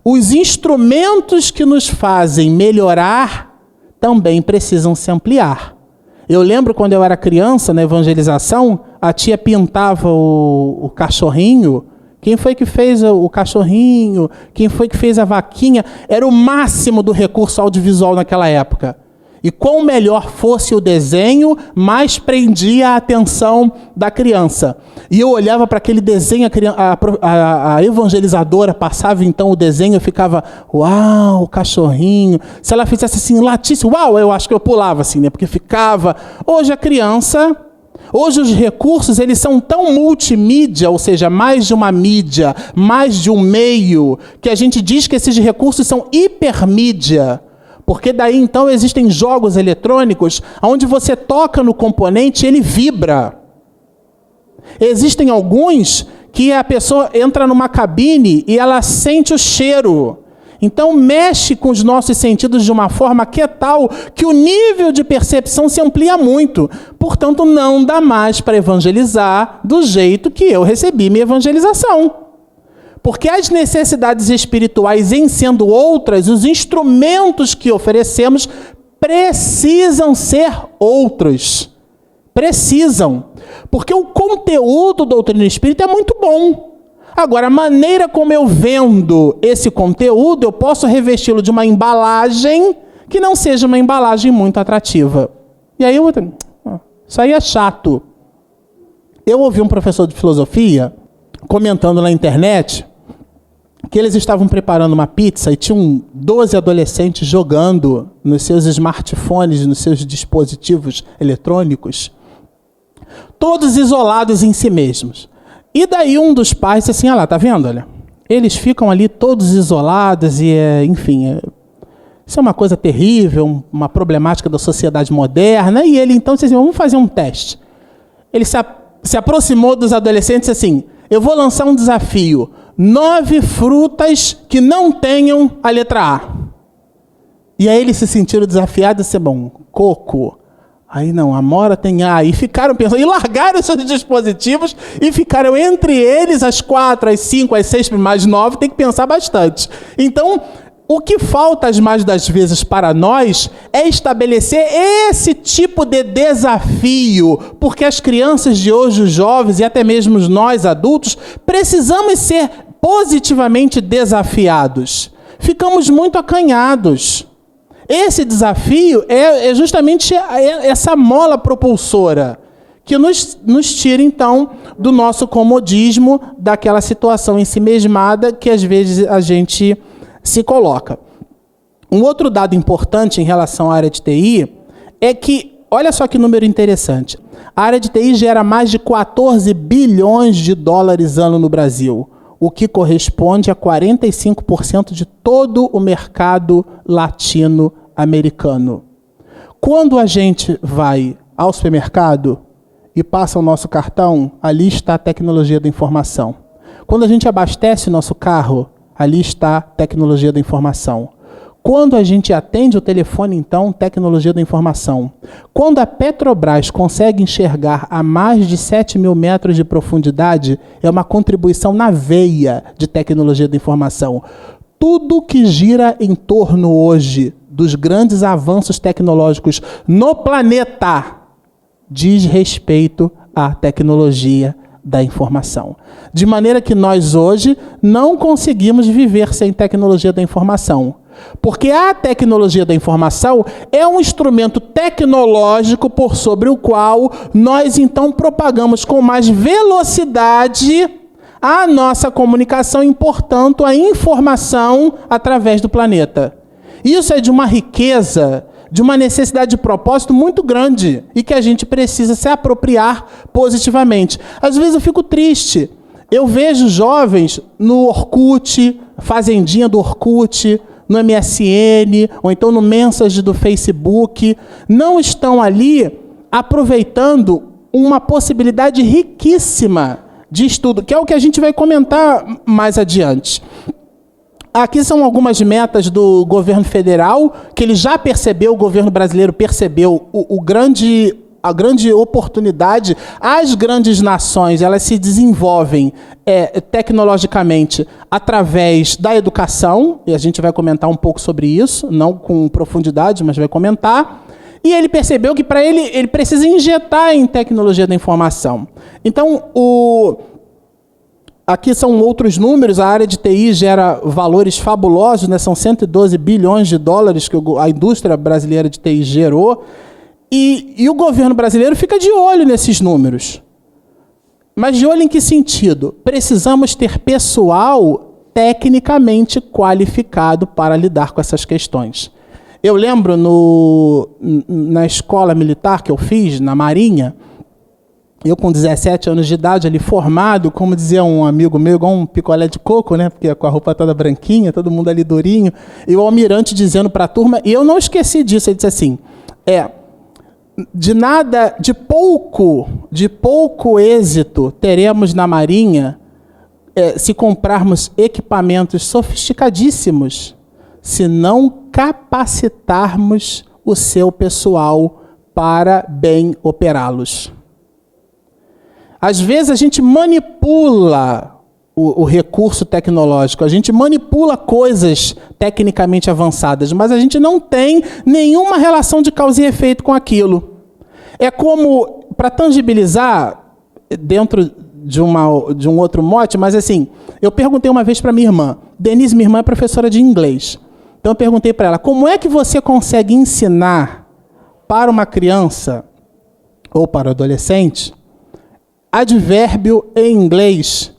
os instrumentos que nos fazem melhorar também precisam se ampliar. Eu lembro quando eu era criança, na evangelização, a tia pintava o cachorrinho. Quem foi que fez o cachorrinho? Quem foi que fez a vaquinha? Era o máximo do recurso audiovisual naquela época. E quanto melhor fosse o desenho, mais prendia a atenção da criança. E eu olhava para aquele desenho, a evangelizadora passava então o desenho, eu ficava, uau, o cachorrinho. Se ela fizesse assim, latisse, uau, eu acho que eu pulava assim, né? Porque ficava... Hoje os recursos, eles são tão multimídia, ou seja, mais de uma mídia, mais de um meio, que a gente diz que esses recursos são hipermídia. Porque daí, então, existem jogos eletrônicos onde você toca no componente e ele vibra. Existem alguns que a pessoa entra numa cabine e ela sente o cheiro. Então, mexe com os nossos sentidos de uma forma que é tal que o nível de percepção se amplia muito. Portanto, não dá mais para evangelizar do jeito que eu recebi minha evangelização. Porque as necessidades espirituais, em sendo outras, os instrumentos que oferecemos precisam ser outros. Precisam. Porque o conteúdo da doutrina espírita é muito bom. Agora, a maneira como eu vendo esse conteúdo, eu posso revesti-lo de uma embalagem que não seja uma embalagem muito atrativa. E aí, isso aí é chato. Eu ouvi um professor de filosofia comentando na internet que eles estavam preparando uma pizza e tinham 12 adolescentes jogando nos seus smartphones, nos seus dispositivos eletrônicos, todos isolados em si mesmos. E daí um dos pais disse assim, olha lá, tá vendo? Olha, eles ficam ali todos isolados e, enfim, isso é uma coisa terrível, uma problemática da sociedade moderna. E ele então disse assim, vamos fazer um teste. Ele se aproximou dos adolescentes e disse assim, eu vou lançar um desafio. 9 frutas que não tenham a letra A. E aí eles se sentiram desafiados e disseram, bom, coco. Aí não, amora tem A. E ficaram pensando, e largaram seus dispositivos e ficaram entre eles as 4, as 5, as 6, mais 9, tem que pensar bastante. Então, o que falta as mais das vezes para nós é estabelecer esse tipo de desafio, porque as crianças de hoje, os jovens e até mesmo nós adultos, precisamos ser positivamente desafiados. Ficamos muito acanhados. Esse desafio é justamente essa mola propulsora que nos tira, então, do nosso comodismo, daquela situação ensimesmada que às vezes a gente se coloca. Um outro dado importante em relação à área de TI é que, olha só que número interessante, a área de TI gera mais de 14 bilhões de dólares ano no Brasil, o que corresponde a 45% de todo o mercado latino-americano. Quando a gente vai ao supermercado e passa o nosso cartão, ali está a tecnologia da informação. Quando a gente abastece o nosso carro, ali está a tecnologia da informação. Quando a gente atende o telefone, então, tecnologia da informação. Quando a Petrobras consegue enxergar a mais de 7 mil metros de profundidade, é uma contribuição na veia de tecnologia da informação. Tudo que gira em torno hoje dos grandes avanços tecnológicos no planeta diz respeito à tecnologia da informação. De maneira que nós hoje não conseguimos viver sem tecnologia da informação. Porque a tecnologia da informação é um instrumento tecnológico por sobre o qual nós então propagamos com mais velocidade a nossa comunicação e, portanto, a informação através do planeta. Isso é de uma riqueza, de uma necessidade de propósito muito grande e que a gente precisa se apropriar positivamente. Às vezes eu fico triste. Eu vejo jovens no Orkut, fazendinha do Orkut, no MSN, ou então no Message do Facebook, não estão ali aproveitando uma possibilidade riquíssima de estudo, que é o que a gente vai comentar mais adiante. Aqui são algumas metas do governo federal, que ele já percebeu, o governo brasileiro percebeu a grande oportunidade. As grandes nações, elas se desenvolvem tecnologicamente através da educação, e a gente vai comentar um pouco sobre isso, não com profundidade, mas vai comentar. E ele percebeu que para ele precisa injetar em tecnologia da informação. Então, aqui são outros números, a área de TI gera valores fabulosos, né? São 112 bilhões de dólares que a indústria brasileira de TI gerou, e o governo brasileiro fica de olho nesses números. Mas de olho em que sentido? Precisamos ter pessoal tecnicamente qualificado para lidar com essas questões. Eu lembro na escola militar que eu fiz, na Marinha, eu com 17 anos de idade, ali formado, como dizia um amigo meu, igual um picolé de coco, né? Porque com a roupa toda branquinha, todo mundo ali durinho, e o almirante dizendo para a turma, e eu não esqueci disso, ele disse assim, de pouco êxito teremos na Marinha se comprarmos equipamentos sofisticadíssimos, se não capacitarmos o seu pessoal para bem operá-los. Às vezes a gente manipula o recurso tecnológico, a gente manipula coisas tecnicamente avançadas, mas a gente não tem nenhuma relação de causa e efeito com aquilo. É como, para tangibilizar, dentro de um outro mote, mas assim, eu perguntei uma vez para minha irmã, Denise, minha irmã é professora de inglês, então eu perguntei para ela, como é que você consegue ensinar para uma criança ou para o adolescente advérbio em inglês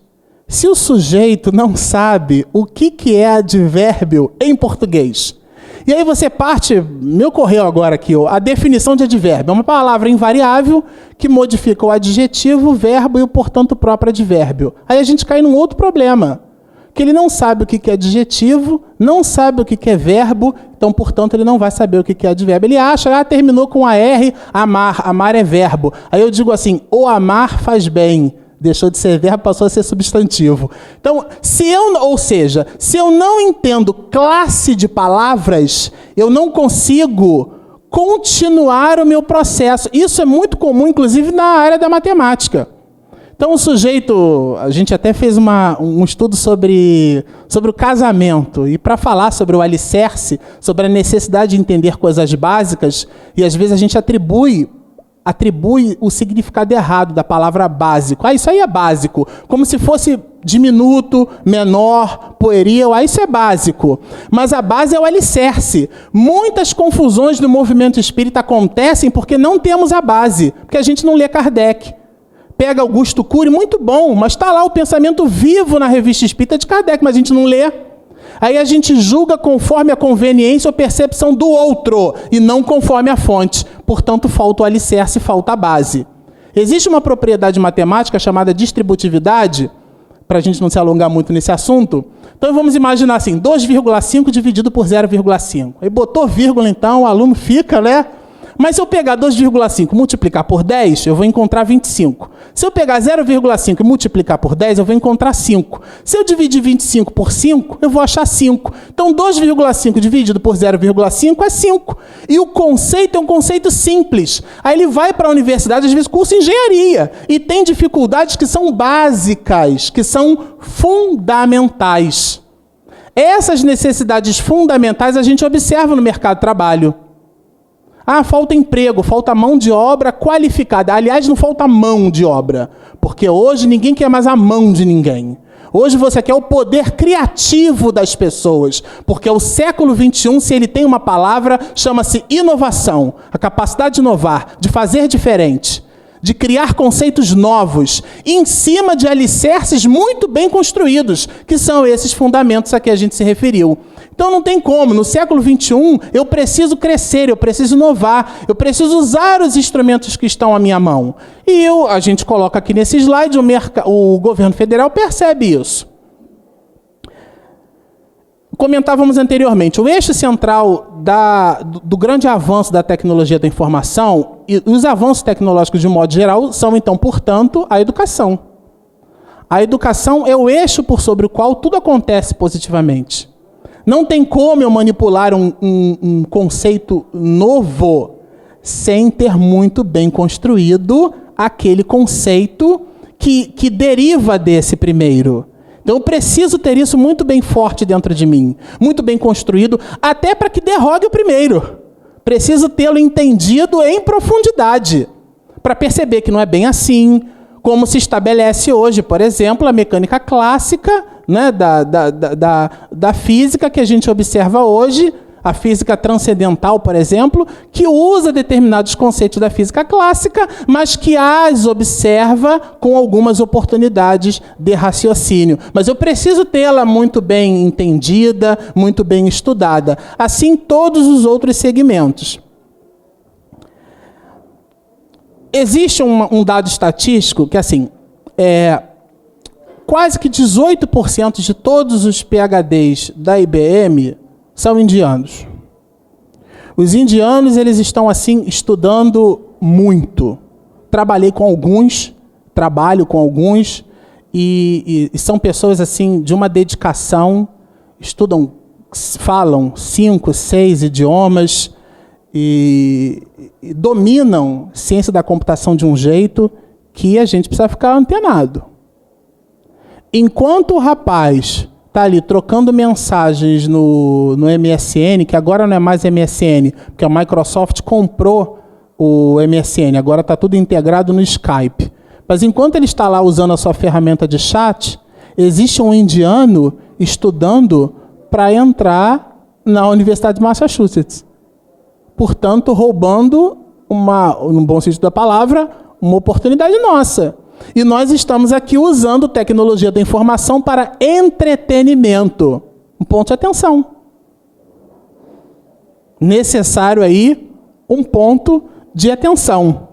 se o sujeito não sabe o que é advérbio em português? E aí você parte, me ocorreu agora aqui, a definição de advérbio. É uma palavra invariável que modifica o adjetivo, o verbo e o, portanto, o próprio advérbio. Aí a gente cai num outro problema, que ele não sabe o que é adjetivo, não sabe o que é verbo, então, portanto, ele não vai saber o que é advérbio. Ele acha, terminou com AR, amar é verbo. Aí eu digo assim, o amar faz bem. Deixou de ser verbo, passou a ser substantivo. Então, se eu não entendo classe de palavras, eu não consigo continuar o meu processo. Isso é muito comum, inclusive, na área da matemática. Então, o sujeito, a gente até fez um estudo sobre o casamento, e para falar sobre o alicerce, sobre a necessidade de entender coisas básicas, e às vezes a gente atribui o significado errado da palavra básico. Isso aí é básico, como se fosse diminuto, menor, pueril, isso é básico. Mas a base é o alicerce. Muitas confusões no movimento espírita acontecem porque não temos a base, porque a gente não lê Kardec. Pega Augusto Cury, muito bom, mas está lá o pensamento vivo na revista espírita de Kardec, mas a gente não lê. Aí a gente julga conforme a conveniência ou percepção do outro, e não conforme a fonte. Portanto, falta o alicerce, falta a base. Existe uma propriedade matemática chamada distributividade, para a gente não se alongar muito nesse assunto. Então vamos imaginar assim, 2,5 dividido por 0,5. Aí botou vírgula, então o aluno fica, né? Mas se eu pegar 2,5 e multiplicar por 10, eu vou encontrar 25. Se eu pegar 0,5 e multiplicar por 10, eu vou encontrar 5. Se eu dividir 25 por 5, eu vou achar 5. Então, 2,5 dividido por 0,5 é 5. E o conceito é um conceito simples. Aí ele vai para a universidade, às vezes cursa engenharia, e tem dificuldades que são básicas, que são fundamentais. Essas necessidades fundamentais a gente observa no mercado de trabalho. Falta emprego, falta mão de obra qualificada. Aliás, não falta mão de obra, porque hoje ninguém quer mais a mão de ninguém. Hoje você quer o poder criativo das pessoas, porque o século XXI, se ele tem uma palavra, chama-se inovação. A capacidade de inovar, de fazer diferente, de criar conceitos novos, em cima de alicerces muito bem construídos, que são esses fundamentos a que a gente se referiu. Então não tem como. No século XXI, eu preciso crescer, eu preciso inovar, eu preciso usar os instrumentos que estão à minha mão. E a gente coloca aqui nesse slide, o governo federal percebe isso. Comentávamos anteriormente, o eixo central do grande avanço da tecnologia da informação e os avanços tecnológicos de modo geral são, então, portanto, a educação. A educação é o eixo por sobre o qual tudo acontece positivamente. Não tem como eu manipular um conceito novo sem ter muito bem construído aquele conceito que deriva desse primeiro. Então eu preciso ter isso muito bem forte dentro de mim, muito bem construído, até para que derrogue o primeiro. Preciso tê-lo entendido em profundidade, para perceber que não é bem assim, como se estabelece hoje, por exemplo, a mecânica clássica, né, da física que a gente observa hoje, a física transcendental, por exemplo, que usa determinados conceitos da física clássica, mas que as observa com algumas oportunidades de raciocínio. Mas eu preciso tê-la muito bem entendida, muito bem estudada. Assim, todos os outros segmentos. Existe um dado estatístico que, assim, quase que 18% de todos os PhDs da IBM são indianos. Os indianos, eles estão, assim, estudando muito. Trabalho com alguns, e são pessoas, assim, de uma dedicação, estudam, falam 5, 6 idiomas, e dominam ciência da computação de um jeito que a gente precisa ficar antenado. Enquanto o rapaz está ali trocando mensagens no MSN, que agora não é mais MSN, porque a Microsoft comprou o MSN, agora está tudo integrado no Skype. Mas enquanto ele está lá usando a sua ferramenta de chat, existe um indiano estudando para entrar na Universidade de Massachusetts. Portanto, roubando, no bom sentido da palavra, uma oportunidade nossa. E nós estamos aqui usando tecnologia da informação para entretenimento. Um ponto de atenção. Necessário aí um ponto de atenção.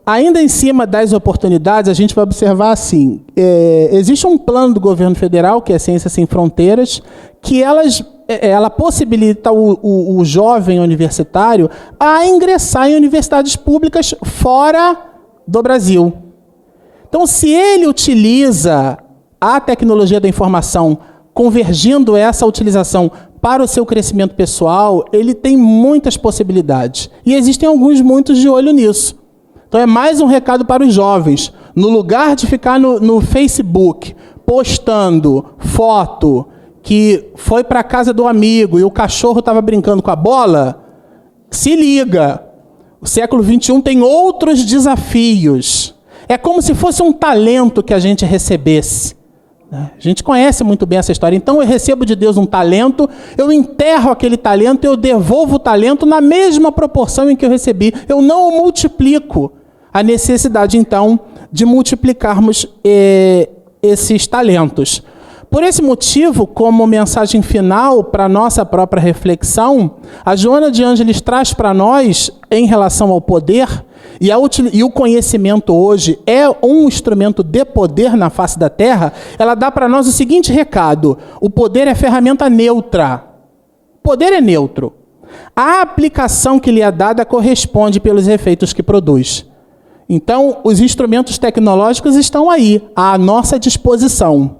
Ainda em cima das oportunidades, a gente vai observar assim, existe um plano do governo federal, que é Ciência Sem Fronteiras, que ela possibilita o jovem universitário a ingressar em universidades públicas fora do Brasil. Então, se ele utiliza a tecnologia da informação, convergindo essa utilização para o seu crescimento pessoal, ele tem muitas possibilidades. E existem muitos de olho nisso. Então é mais um recado para os jovens. No lugar de ficar no Facebook postando foto que foi para a casa do amigo e o cachorro estava brincando com a bola, se liga. O século XXI tem outros desafios. É como se fosse um talento que a gente recebesse. A gente conhece muito bem essa história. Então eu recebo de Deus um talento, eu enterro aquele talento, eu devolvo o talento na mesma proporção em que eu recebi. Eu não o multiplico. A necessidade, então, de multiplicarmos esses talentos. Por esse motivo, como mensagem final para a nossa própria reflexão, a Joana de Ângeles traz para nós, em relação ao poder, e o conhecimento hoje é um instrumento de poder na face da Terra, ela dá para nós o seguinte recado: o poder é ferramenta neutra. O poder é neutro. A aplicação que lhe é dada corresponde pelos efeitos que produz. Então, os instrumentos tecnológicos estão aí, à nossa disposição.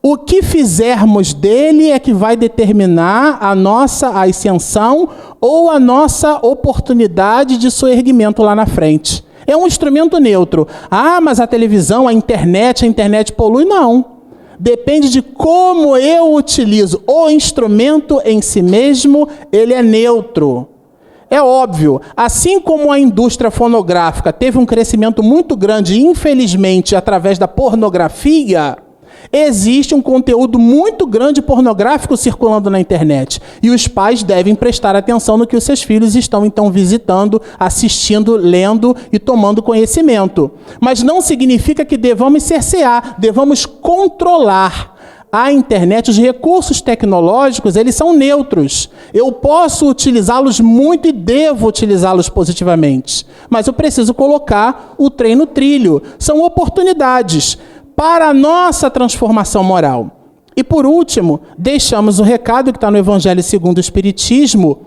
O que fizermos dele é que vai determinar a nossa ascensão ou a nossa oportunidade de soerguimento lá na frente. É um instrumento neutro. Ah, mas a televisão, a internet polui? Não. Depende de como eu utilizo. O instrumento em si mesmo, ele é neutro. É óbvio, assim como a indústria fonográfica teve um crescimento muito grande, infelizmente, através da pornografia, Existe um conteúdo muito grande pornográfico circulando na internet. E os pais devem prestar atenção no que os seus filhos estão, então, visitando, assistindo, lendo e tomando conhecimento. Mas não significa que devamos cercear, devamos controlar. A internet, os recursos tecnológicos, eles são neutros. Eu posso utilizá-los muito e devo utilizá-los positivamente. Mas eu preciso colocar o trem no trilho. São oportunidades para a nossa transformação moral. E por último, deixamos o recado que está no Evangelho segundo o Espiritismo,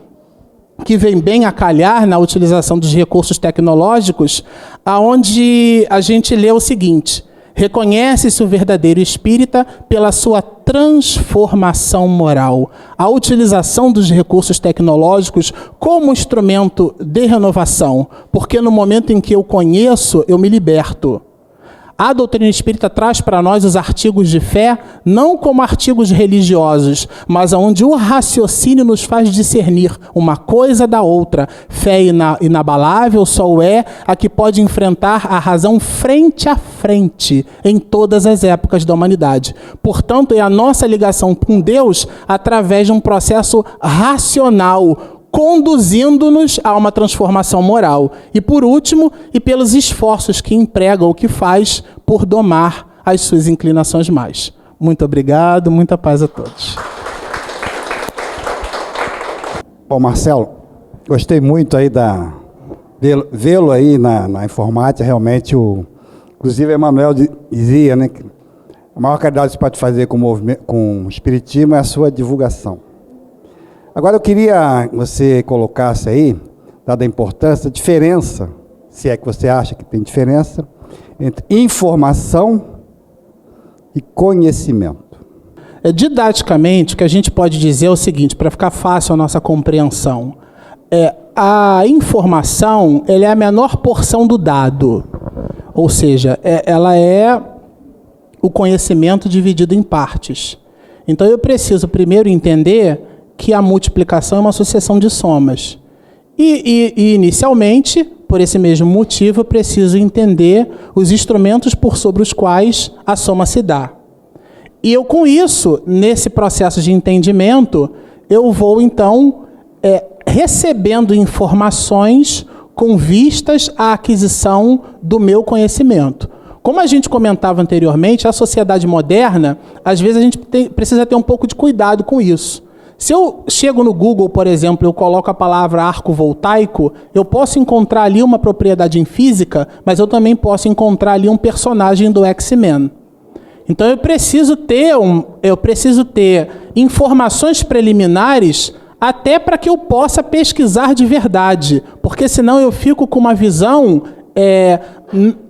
que vem bem a calhar na utilização dos recursos tecnológicos, aonde a gente lê o seguinte: reconhece-se o verdadeiro espírita pela sua transformação moral. A utilização dos recursos tecnológicos como instrumento de renovação, porque no momento em que eu conheço, eu me liberto. A doutrina espírita traz para nós os artigos de fé, não como artigos religiosos, mas onde o raciocínio nos faz discernir uma coisa da outra. Fé inabalável só é a que pode enfrentar a razão frente a frente em todas as épocas da humanidade. Portanto, é a nossa ligação com Deus através de um processo racional, conduzindo-nos a uma transformação moral. E por último, e pelos esforços que emprega ou que faz por domar as suas inclinações mais. Muito obrigado, muita paz a todos. Bom, Marcelo, gostei muito aí vê-lo aí na informática, realmente inclusive Emmanuel dizia, né, que a maior caridade que você pode fazer com o Espiritismo é a sua divulgação. Agora eu queria que você colocasse aí, dada a importância, a diferença, se é que você acha que tem diferença, entre informação e conhecimento. Didaticamente, o que a gente pode dizer é o seguinte, para ficar fácil a nossa compreensão. A informação, ela é a menor porção do dado. Ou seja, ela é o conhecimento dividido em partes. Então eu preciso primeiro entender que a multiplicação é uma sucessão de somas. E inicialmente, por esse mesmo motivo, eu preciso entender os instrumentos por sobre os quais a soma se dá. E eu, com isso, nesse processo de entendimento, eu vou, então, recebendo informações com vistas à aquisição do meu conhecimento. Como a gente comentava anteriormente, a sociedade moderna, às vezes a gente precisa ter um pouco de cuidado com isso. Se eu chego no Google, por exemplo, eu coloco a palavra arco voltaico, eu posso encontrar ali uma propriedade em física, mas eu também posso encontrar ali um personagem do X-Men. Então eu preciso ter informações preliminares até para que eu possa pesquisar de verdade, porque senão eu fico com uma visão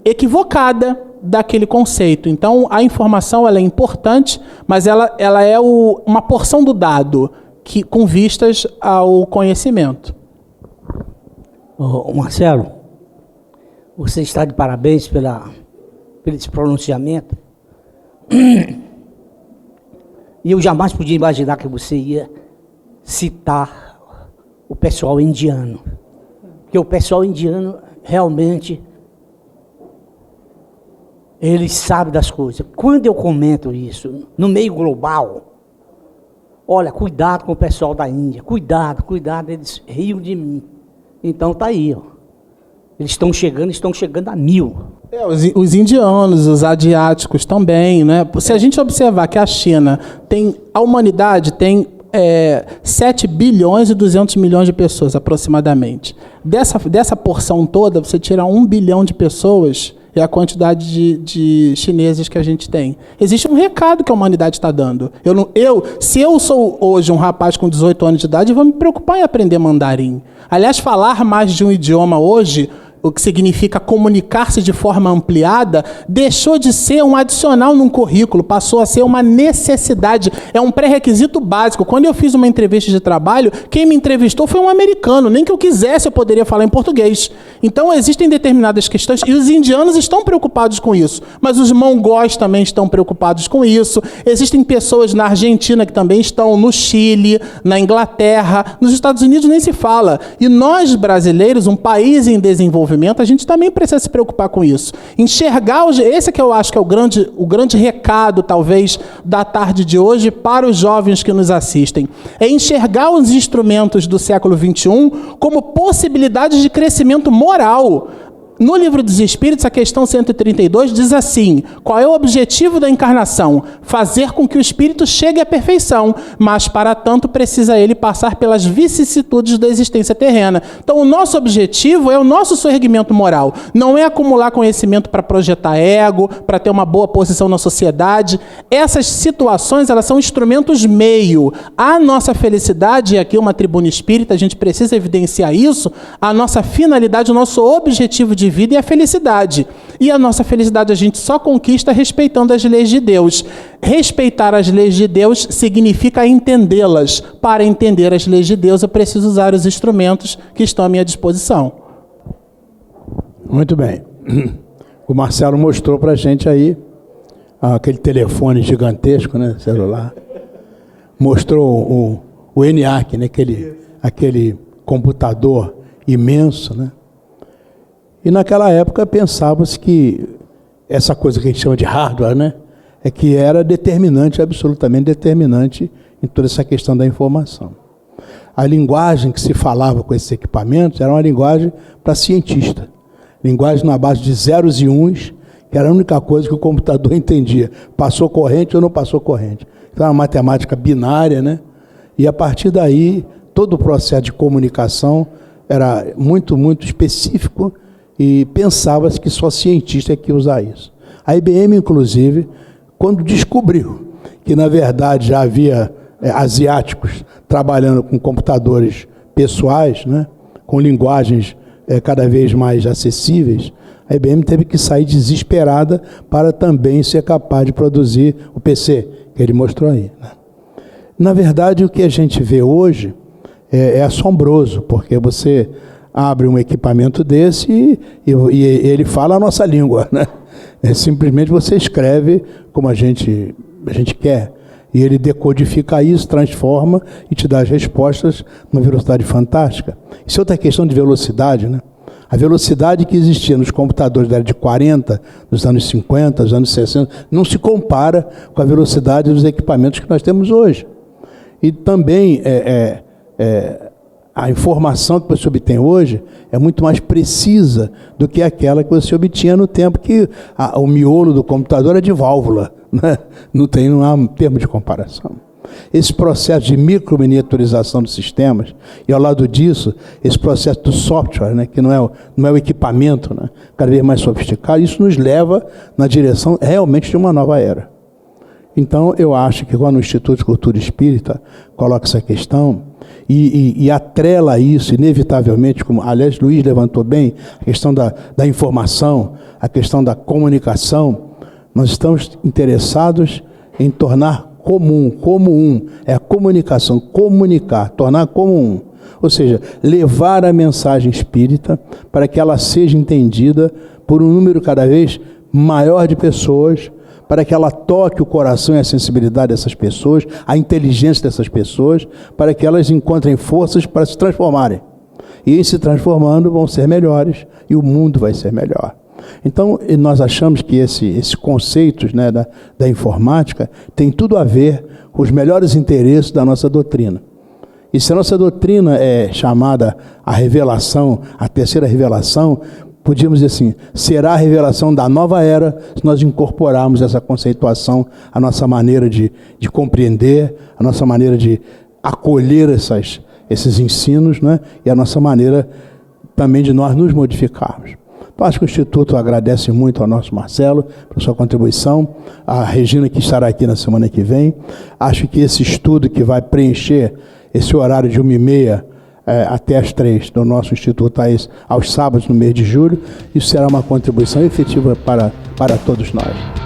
equivocada daquele conceito. Então a informação ela é importante, mas ela é uma porção do dado com vistas ao conhecimento. Marcelo, você está de parabéns pelo esse pronunciamento. E eu jamais podia imaginar que você ia citar o pessoal indiano. Porque o pessoal indiano realmente ele sabe das coisas. Quando eu comento isso no meio global, olha, cuidado com o pessoal da Índia, cuidado, eles riam de mim. Então tá aí, ó. Eles estão chegando a 1000. Os indianos, os asiáticos também, né? Se a gente observar que a China a humanidade tem 7 bilhões e 200 milhões de pessoas, aproximadamente. Dessa porção toda, você tira 1 bilhão de pessoas, é a quantidade de chineses que a gente tem. Existe um recado que a humanidade está dando. Se eu sou hoje um rapaz com 18 anos de idade, eu vou me preocupar em aprender mandarim. Aliás, falar mais de um idioma hoje, o que significa comunicar-se de forma ampliada, deixou de ser um adicional num currículo, passou a ser uma necessidade, é um pré-requisito básico. Quando eu fiz uma entrevista de trabalho, quem me entrevistou foi um americano, nem que eu quisesse eu poderia falar em português. Então existem determinadas questões, e os indianos estão preocupados com isso, mas os mongóis também estão preocupados com isso, existem pessoas na Argentina que também estão, no Chile, na Inglaterra, nos Estados Unidos nem se fala. E nós brasileiros, um país em desenvolvimento, movimento, a gente também precisa se preocupar com isso. Enxergar, esse que eu acho que é o grande recado, talvez, da tarde de hoje para os jovens que nos assistem. É enxergar os instrumentos do século XXI como possibilidades de crescimento moral. No Livro dos Espíritos, a questão 132 diz assim: qual é o objetivo da encarnação? Fazer com que o espírito chegue à perfeição, mas para tanto precisa ele passar pelas vicissitudes da existência terrena. Então o nosso objetivo é o nosso soerguimento moral, não é acumular conhecimento para projetar ego, para ter uma boa posição na sociedade. Essas situações, elas são instrumentos meio. A nossa felicidade, e aqui uma tribuna espírita, a gente precisa evidenciar isso, a nossa finalidade, o nosso objetivo de vida e a felicidade. E a nossa felicidade a gente só conquista respeitando as leis de Deus. Respeitar as leis de Deus significa entendê-las. Para entender as leis de Deus, eu preciso usar os instrumentos que estão à minha disposição. Muito bem. O Marcelo mostrou para a gente aí aquele telefone gigantesco, né, celular. Mostrou o ENIAC, né, aquele computador imenso, né? E naquela época pensava-se que essa coisa que a gente chama de hardware, né, é que era determinante, absolutamente determinante em toda essa questão da informação. A linguagem que se falava com esses equipamentos era uma linguagem para cientista. Linguagem na base de zeros e uns, que era a única coisa que o computador entendia. Passou corrente ou não passou corrente. Então, uma matemática binária, né? E a partir daí, todo o processo de comunicação era muito, muito específico, e pensava-se que só cientista é que ia usar isso. A IBM, inclusive, quando descobriu que, na verdade, já havia asiáticos trabalhando com computadores pessoais, né, com linguagens cada vez mais acessíveis, a IBM teve que sair desesperada para também ser capaz de produzir o PC, que ele mostrou aí, né. Na verdade, o que a gente vê hoje é assombroso, porque você abre um equipamento desse e ele fala a nossa língua, né? Simplesmente você escreve como a gente quer. E ele decodifica isso, transforma e te dá as respostas numa velocidade fantástica. Isso é outra questão de velocidade, né? A velocidade que existia nos computadores da era de 40, dos anos 50, dos anos 60, não se compara com a velocidade dos equipamentos que nós temos hoje. E também a informação que você obtém hoje é muito mais precisa do que aquela que você obtinha no tempo que o miolo do computador era de válvula, né? Não há um termo de comparação. Esse processo de microminiaturização dos sistemas, e ao lado disso, esse processo do software, né, que não é o equipamento, né, cada vez mais sofisticado, isso nos leva na direção realmente de uma nova era. Então, eu acho que quando o Instituto de Cultura Espírita coloca essa questão e atrela isso, inevitavelmente, como, aliás, Luiz levantou bem, a questão da informação, a questão da comunicação, nós estamos interessados em tornar comum, é a comunicação, comunicar, tornar comum. Ou seja, levar a mensagem espírita para que ela seja entendida por um número cada vez maior de pessoas, para que ela toque o coração e a sensibilidade dessas pessoas, a inteligência dessas pessoas, para que elas encontrem forças para se transformarem. E em se transformando vão ser melhores e o mundo vai ser melhor. Então, nós achamos que esses conceitos, né, da informática tem tudo a ver com os melhores interesses da nossa doutrina. E se a nossa doutrina é chamada a revelação, a terceira revelação, podíamos dizer assim, será a revelação da nova era se nós incorporarmos essa conceituação, a nossa maneira de compreender, a nossa maneira de acolher esses ensinos, né, e a nossa maneira também de nós nos modificarmos. Então, acho que o Instituto agradece muito ao nosso Marcelo pela sua contribuição, a Regina que estará aqui na semana que vem. Acho que esse estudo que vai preencher esse horário de 1h30 até as 3 do nosso Instituto aos sábados no mês de julho, isso será uma contribuição efetiva para todos nós.